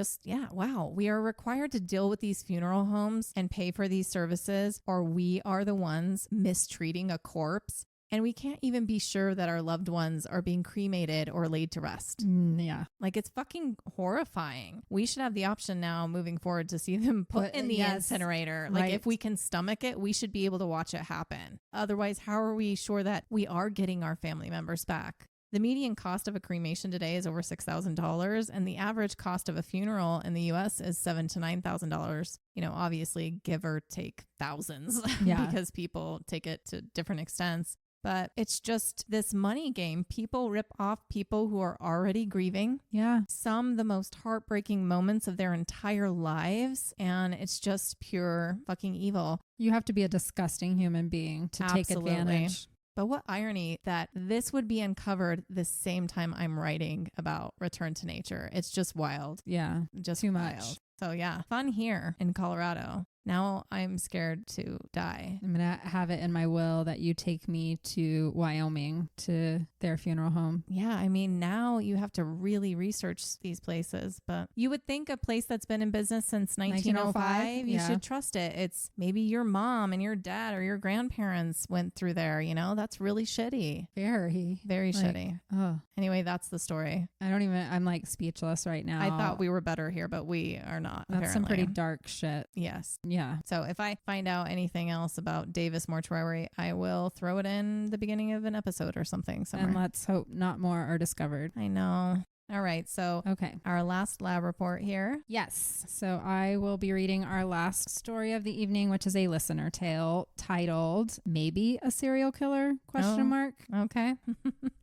we are required to deal with these funeral homes and pay for these services, or we are the ones mistreating a corpse. And we can't even be sure that our loved ones are being cremated or laid to rest. Yeah. Like, it's fucking horrifying. We should have the option now moving forward to see them put in the incinerator. Like, if we can stomach it, we should be able to watch it happen. Otherwise, how are we sure that we are getting our family members back? The median cost of a cremation today is over $6,000, and the average cost of a funeral in the U.S. is $7,000 to $9,000. Obviously, give or take thousands, because people take it to different extents. But it's just this money game. People rip off people who are already grieving. Yeah. Some the most heartbreaking moments of their entire lives. And it's just pure fucking evil. You have to be a disgusting human being to take advantage. But what irony that this would be uncovered the same time I'm writing about Return to Nature. It's just wild. Yeah. Just too wild. much. So yeah, fun here in Colorado. Now I'm scared to die. I'm going to have it in my will that you take me to Wyoming to their funeral home. Yeah, I mean, now you have to really research these places. But you would think a place that's been in business since 1905, you should trust it. It's maybe your mom and your dad or your grandparents went through there, That's really shitty. Very shitty. Oh. Anyway, that's the story. I'm like speechless right now. I thought we were better here, but we are not. That's apparently some pretty dark shit. Yes. Yeah. So if I find out anything else about Davis Mortuary, I will throw it in the beginning of an episode or something somewhere. And let's hope not more are discovered. I know. All right. So our last lab report here. Yes. So I will be reading our last story of the evening, which is a listener tale titled Maybe a Serial Killer? ? Okay.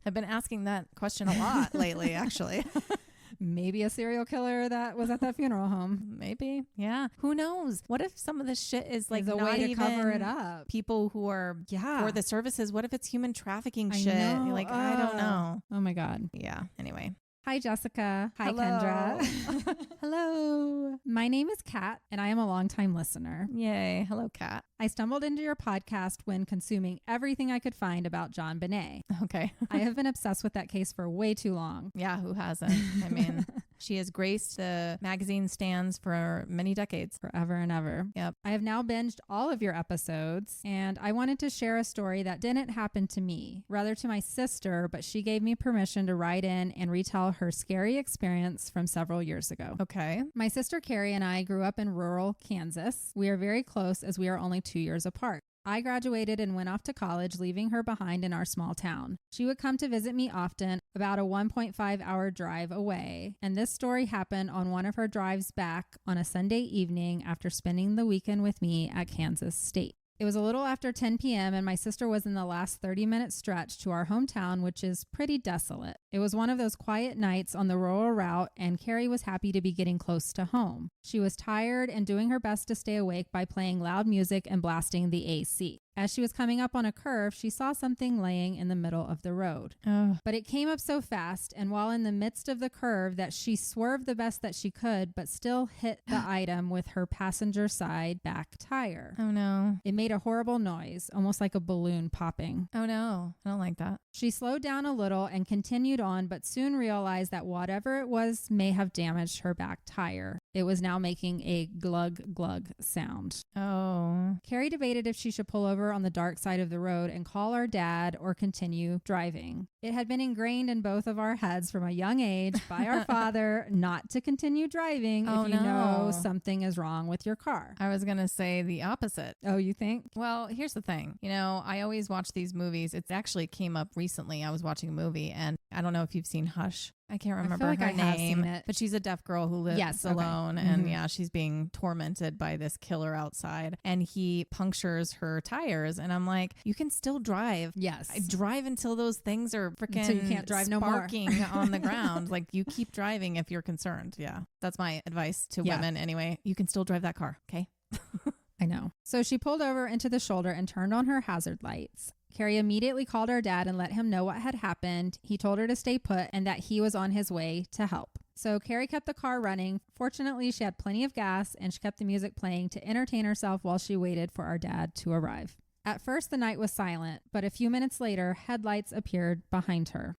I've been asking that question a lot lately, actually. Maybe a serial killer that was at that funeral home. Maybe. Yeah. Who knows? What if some of this shit is like a way to cover it up? People who are for the services. What if it's human trafficking shit? Know. Like, I don't know. Oh my God. Yeah. Anyway. Hi, Jessica. Hi, Hello. Kendra. Hello. My name is Kat, and I am a longtime listener. Yay. Hello, Kat. I stumbled into your podcast when consuming everything I could find about John Bonet. Okay. I have been obsessed with that case for way too long. Yeah, who hasn't? I mean, she has graced the magazine stands for many decades. Forever and ever. Yep. I have now binged all of your episodes, and I wanted to share a story that didn't happen to me, rather to my sister, but she gave me permission to write in and retell her scary experience from several years ago. Okay. My sister Carie and I grew up in rural Kansas. We are very close as we are only 2 years apart. I graduated and went off to college, leaving her behind in our small town. She would come to visit me often, about a 1.5-hour drive away, and this story happened on one of her drives back on a Sunday evening after spending the weekend with me at Kansas State. It was a little after 10 p.m. and my sister was in the last 30-minute stretch to our hometown, which is pretty desolate. It was one of those quiet nights on the rural route, and Carie was happy to be getting close to home. She was tired and doing her best to stay awake by playing loud music and blasting the AC. As she was coming up on a curve, she saw something laying in the middle of the road. But it came up so fast, and while in the midst of the curve, that she swerved the best that she could, but still hit the item with her passenger side back tire. Oh no. It made a horrible noise, almost like a balloon popping. Oh no. I don't like that. She slowed down a little and continued on, but soon realized that whatever it was may have damaged her back tire. It was now making a glug glug sound. Oh. Carie debated if she should pull over on the dark side of the road and call our dad or continue driving. It had been ingrained in both of our heads from a young age by our father not to continue driving if you know something is wrong with your car. I was going to say the opposite. Oh, you think? Well, here's the thing. You know, I always watch these movies. It actually came up recently. I was watching a movie, and I don't know if you've seen Hush. I can't remember her name, but she's a deaf girl who lives alone. And yeah, she's being tormented by this killer outside, and he punctures her tires. And I'm like, you can still drive. Yes. I drive until those things are freaking until you can't drive no more. Sparking on the ground. Like, you keep driving if you're concerned. Yeah. That's my advice to women anyway. You can still drive that car. Okay. I know. So she pulled over into the shoulder and turned on her hazard lights. Carie immediately called our dad and let him know what had happened. He told her to stay put and that he was on his way to help. So Carie kept the car running. Fortunately, she had plenty of gas and she kept the music playing to entertain herself while she waited for our dad to arrive. At first, the night was silent, but a few minutes later, headlights appeared behind her.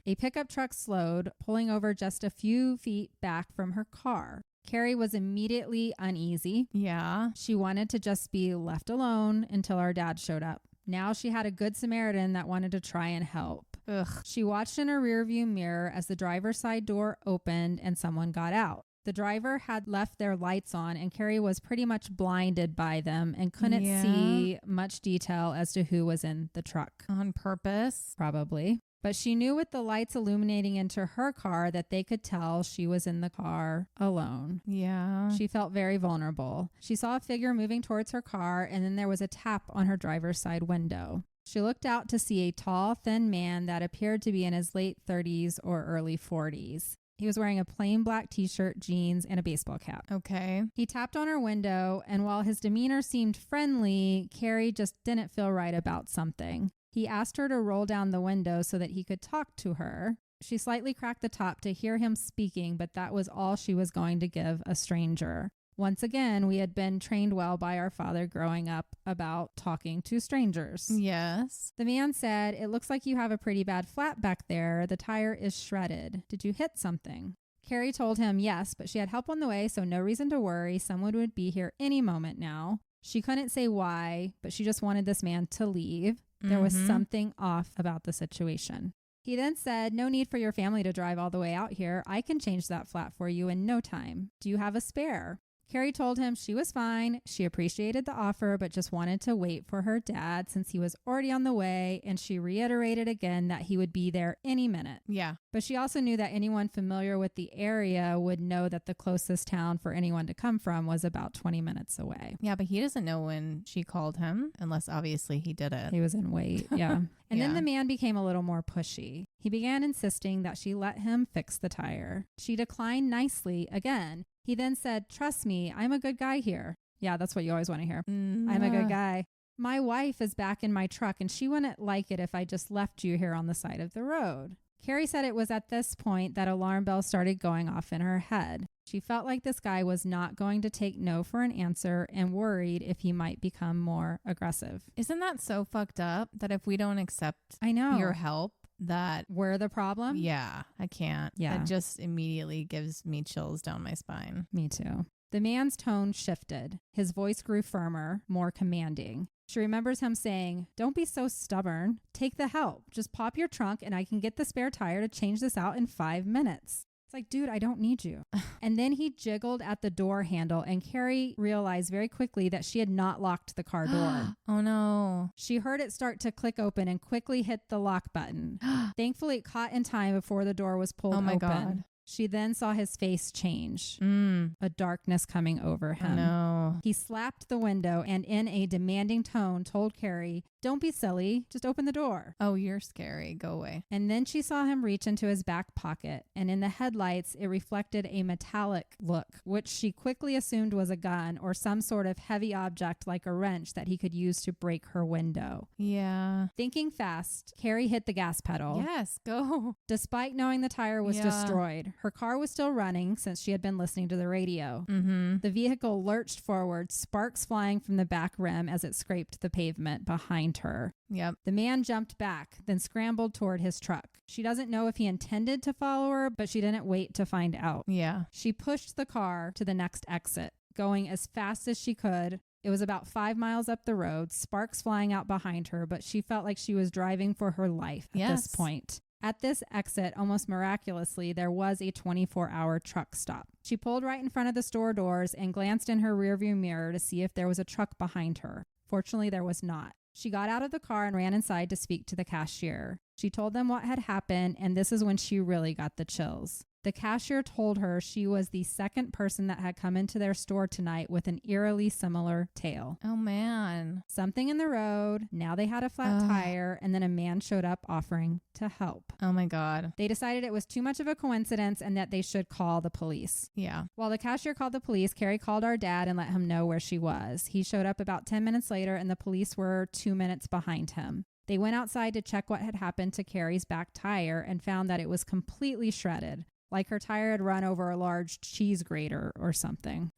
A pickup truck slowed, pulling over just a few feet back from her car. Carie was immediately uneasy. Yeah. She wanted to just be left alone until our dad showed up. Now she had a good Samaritan that wanted to try and help. Ugh. She watched in her rearview mirror as the driver's side door opened and someone got out. The driver had left their lights on, and Carie was pretty much blinded by them and couldn't see much detail as to who was in the truck. On purpose? Probably. But she knew with the lights illuminating into her car that they could tell she was in the car alone. Yeah. She felt very vulnerable. She saw a figure moving towards her car, and then there was a tap on her driver's side window. She looked out to see a tall, thin man that appeared to be in his late 30s or early 40s. He was wearing a plain black t-shirt, jeans, and a baseball cap. Okay. He tapped on her window, and while his demeanor seemed friendly, Carie just didn't feel right about something. He asked her to roll down the window so that he could talk to her. She slightly cracked the top to hear him speaking, but that was all she was going to give a stranger. Once again, we had been trained well by our father growing up about talking to strangers. Yes. The man said, "It looks like you have a pretty bad flat back there. The tire is shredded. Did you hit something?" Carie told him yes, but she had help on the way, so no reason to worry. Someone would be here any moment now. She couldn't say why, but she just wanted this man to leave. There was something off about the situation. He then said, "No need for your family to drive all the way out here. I can change that flat for you in no time. Do you have a spare?" Carie told him she was fine. She appreciated the offer, but just wanted to wait for her dad since he was already on the way, and she reiterated again that he would be there any minute. Yeah. But she also knew that anyone familiar with the area would know that the closest town for anyone to come from was about 20 minutes away. Yeah, but he doesn't know when she called him, unless obviously he did it. He was in wait, yeah. And then the man became a little more pushy. He began insisting that she let him fix the tire. She declined nicely again. He then said, "Trust me, I'm a good guy here." Yeah, that's what you always want to hear. I'm a good guy. "My wife is back in my truck and she wouldn't like it if I just left you here on the side of the road." Carie said it was at this point that alarm bells started going off in her head. She felt like this guy was not going to take no for an answer and worried if he might become more aggressive. Isn't that so fucked up that if we don't accept your help, that we're the problem? Yeah, I can't. Yeah. It just immediately gives me chills down my spine. Me too. The man's tone shifted. His voice grew firmer, more commanding. She remembers him saying, "Don't be so stubborn. Take the help. Just pop your trunk and I can get the spare tire to change this out in 5 minutes. It's like, dude, I don't need you. And then he jiggled at the door handle, and Carie realized very quickly that she had not locked the car door. Oh no. She heard it start to click open and quickly hit the lock button. Thankfully, it caught in time before the door was pulled open. God. She then saw his face change, a darkness coming over him. No. He slapped the window and in a demanding tone told Carie, "Don't be silly, just open the door." Oh, you're scary. Go away. And then she saw him reach into his back pocket, and in the headlights, it reflected a metallic look, which she quickly assumed was a gun or some sort of heavy object like a wrench that he could use to break her window. Yeah. Thinking fast, Carie hit the gas pedal. Yes, go. Despite knowing the tire was destroyed, her car was still running since she had been listening to the radio. The vehicle lurched forward, sparks flying from the back rim as it scraped the pavement behind her. Yep. The man jumped back, then scrambled toward his truck. She doesn't know if he intended to follow her, but she didn't wait to find out. Yeah. She pushed the car to the next exit, going as fast as she could. It was about 5 miles up the road, sparks flying out behind her, but she felt like she was driving for her life at this point. At this exit, almost miraculously, there was a 24-hour truck stop. She pulled right in front of the store doors and glanced in her rearview mirror to see if there was a truck behind her. Fortunately, there was not. She got out of the car and ran inside to speak to the cashier. She told them what had happened, and this is when she really got the chills. The cashier told her she was the second person that had come into their store tonight with an eerily similar tale. Oh, man. Something in the road, now they had a flat tire, and then a man showed up offering to help. Oh, my God. They decided it was too much of a coincidence and that they should call the police. Yeah. While the cashier called the police, Carie called our dad and let him know where she was. He showed up about 10 minutes later, and the police were 2 minutes behind him. They went outside to check what had happened to Carrie's back tire and found that it was completely shredded, like her tire had run over a large cheese grater or something.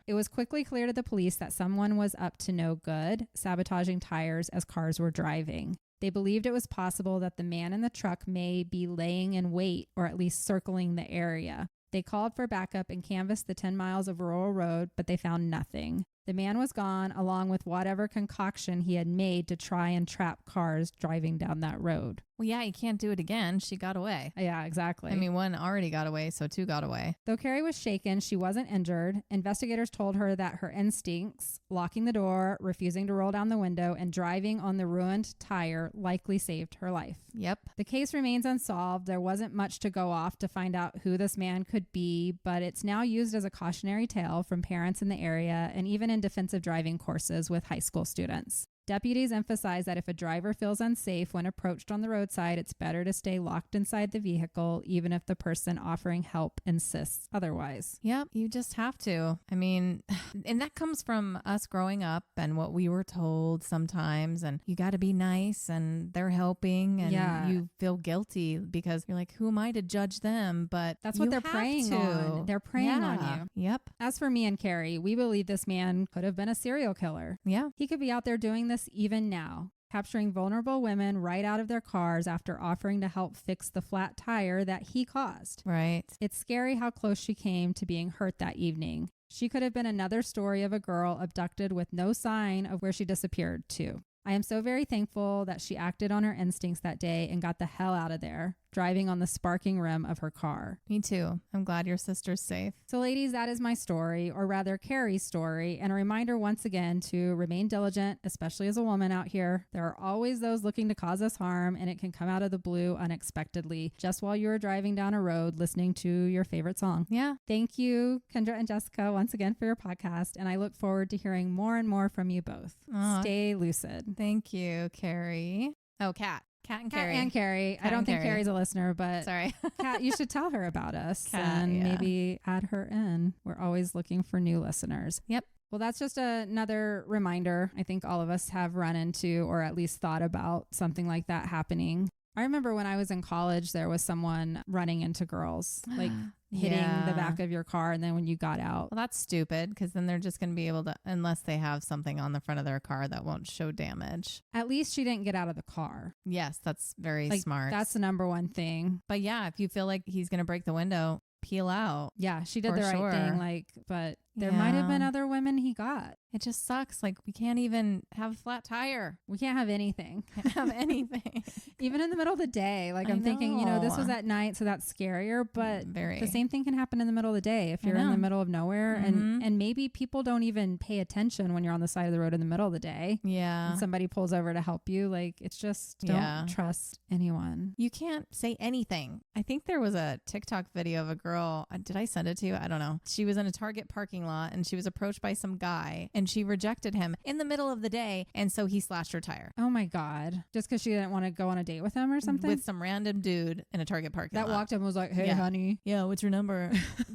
It was quickly clear to the police that someone was up to no good, sabotaging tires as cars were driving. They believed it was possible that the man in the truck may be laying in wait or at least circling the area. They called for backup and canvassed the 10 miles of rural road, but they found nothing. The man was gone, along with whatever concoction he had made to try and trap cars driving down that road. Well, yeah, you can't do it again. She got away. Yeah, exactly. I mean, one already got away, so two got away. Though Carie was shaken, she wasn't injured. Investigators told her that her instincts, locking the door, refusing to roll down the window, and driving on the ruined tire likely saved her life. Yep. The case remains unsolved. There wasn't much to go off to find out who this man could be, but it's now used as a cautionary tale from parents in the area and even in defensive driving courses with high school students. Deputies emphasize that if a driver feels unsafe when approached on the roadside, it's better to stay locked inside the vehicle, even if the person offering help insists otherwise. Yep, you just have to. I mean, and that comes from us growing up and what we were told sometimes. And you got to be nice and they're helping and you feel guilty because you're like, who am I to judge them? But that's what they're preying on. They're preying on you. Yep. As for me and Carie, we believe this man could have been a serial killer. Yeah. He could be out there doing this even now, capturing vulnerable women right out of their cars after offering to help fix the flat tire that he caused. Right. It's scary how close she came to being hurt that evening. She could have been another story of a girl abducted with no sign of where she disappeared to. I am so very thankful that she acted on her instincts that day and got the hell out of there, driving on the sparking rim of her car. Me too. I'm glad your sister's safe. So ladies, that is my story, or rather Carrie's story, and a reminder once again to remain diligent, especially as a woman out here. There are always those looking to cause us harm, and it can come out of the blue unexpectedly, just while you are driving down a road listening to your favorite song. Yeah. Thank you, Kendra and Jessica, once again for your podcast, and I look forward to hearing more and more from you both. Stay lucid. Thank you, Carie. Oh, Kat and Carie. Kat and Carie. I don't think Carrie's a listener, but sorry. Kat, you should tell her about us and maybe add her in. We're always looking for new listeners. Yep. Well, that's just another reminder. I think all of us have run into or at least thought about something like that happening. I remember when I was in college, there was someone running into girls, like hitting the back of your car. And then when you got out. Well, that's stupid because then they're just going to be able to, unless they have something on the front of their car that won't show damage. At least she didn't get out of the car. Yes, that's very smart. That's the number one thing. But yeah, if you feel like he's going to break the window, peel out. Yeah, she did the right thing. But there might have been other women he got. It just sucks. Like, we can't even have a flat tire. We can't have anything. Can't have anything. Even in the middle of the day. Like, I'm thinking, this was at night, so that's scarier, but the same thing can happen in the middle of the day if you're in the middle of nowhere. And maybe people don't even pay attention when you're on the side of the road in the middle of the day. Yeah. And somebody pulls over to help you. Like, it's just don't trust anyone. You can't say anything. I think there was a TikTok video of a girl. Did I send it to you? I don't know. She was in a Target parking lot and she was approached by some guy and she rejected him in the middle of the day. And so he slashed her tire. Oh my God. Just because she didn't want to go on a date with him or something? With some random dude in a Target parking lot. That walked up and was like, hey, honey. Yeah, what's your number?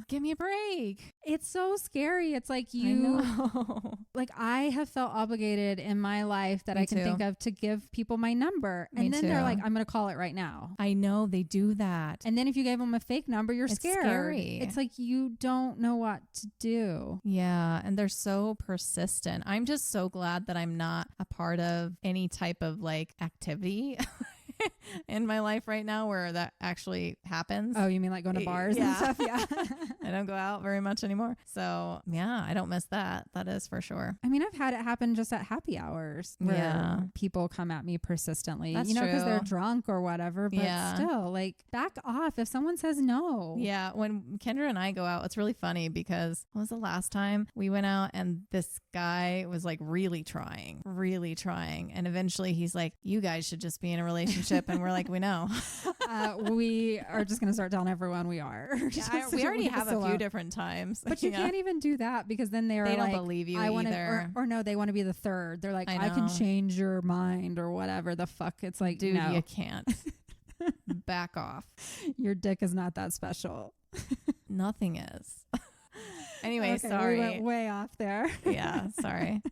Give me a break. It's so scary. It's like like I have felt obligated in my life that I can think of to give people my number. And then they're like, I'm going to call it right now. I know they do that. And then if you gave them a fake number, you're scared. Scary. It's like you don't know what to do. Yeah. And they're so persistent. I'm just so glad that I'm not a part of any type of like activity in my life right now where that actually happens. Oh, you mean like going to bars and stuff? Yeah. I don't go out very much anymore. So yeah, I don't miss that. That is for sure. I mean, I've had it happen just at happy hours where people come at me persistently, because they're drunk or whatever, but still like back off if someone says no. Yeah. When Kendra and I go out, it's really funny because what was the last time we went out and this guy was like really trying. And eventually he's like, you guys should just be in a relationship. And we're like, we know. We are just going to start telling everyone we are. We already have a few different times. But you can't even do that because then they don't like, believe you either. Or no, they want to be the third. They're like, I can change your mind or whatever the fuck. It's like, dude, no. You can't. Back off. Your dick is not that special. Nothing is. Anyway, okay, sorry. We went way off there. Yeah, sorry.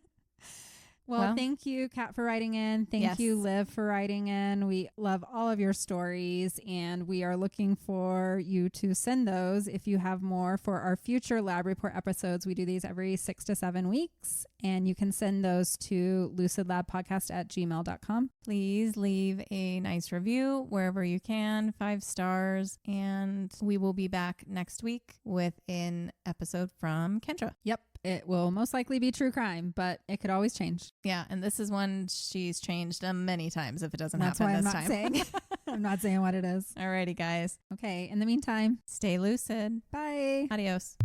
Well, thank you, Kat, for writing in. Thank you, Liv, for writing in. We love all of your stories, and we are looking for you to send those if you have more for our future Lab Report episodes. We do these every 6 to 7 weeks, and you can send those to lucidlabpodcast@gmail.com. Please leave a nice review wherever you can, 5 stars, and we will be back next week with an episode from Kendra. Yep. It will most likely be true crime, but it could always change. Yeah, and this is one she's changed many times if it doesn't happen this time. I'm not saying what it is. Alrighty, guys. Okay, in the meantime, stay lucid. Bye. Adios.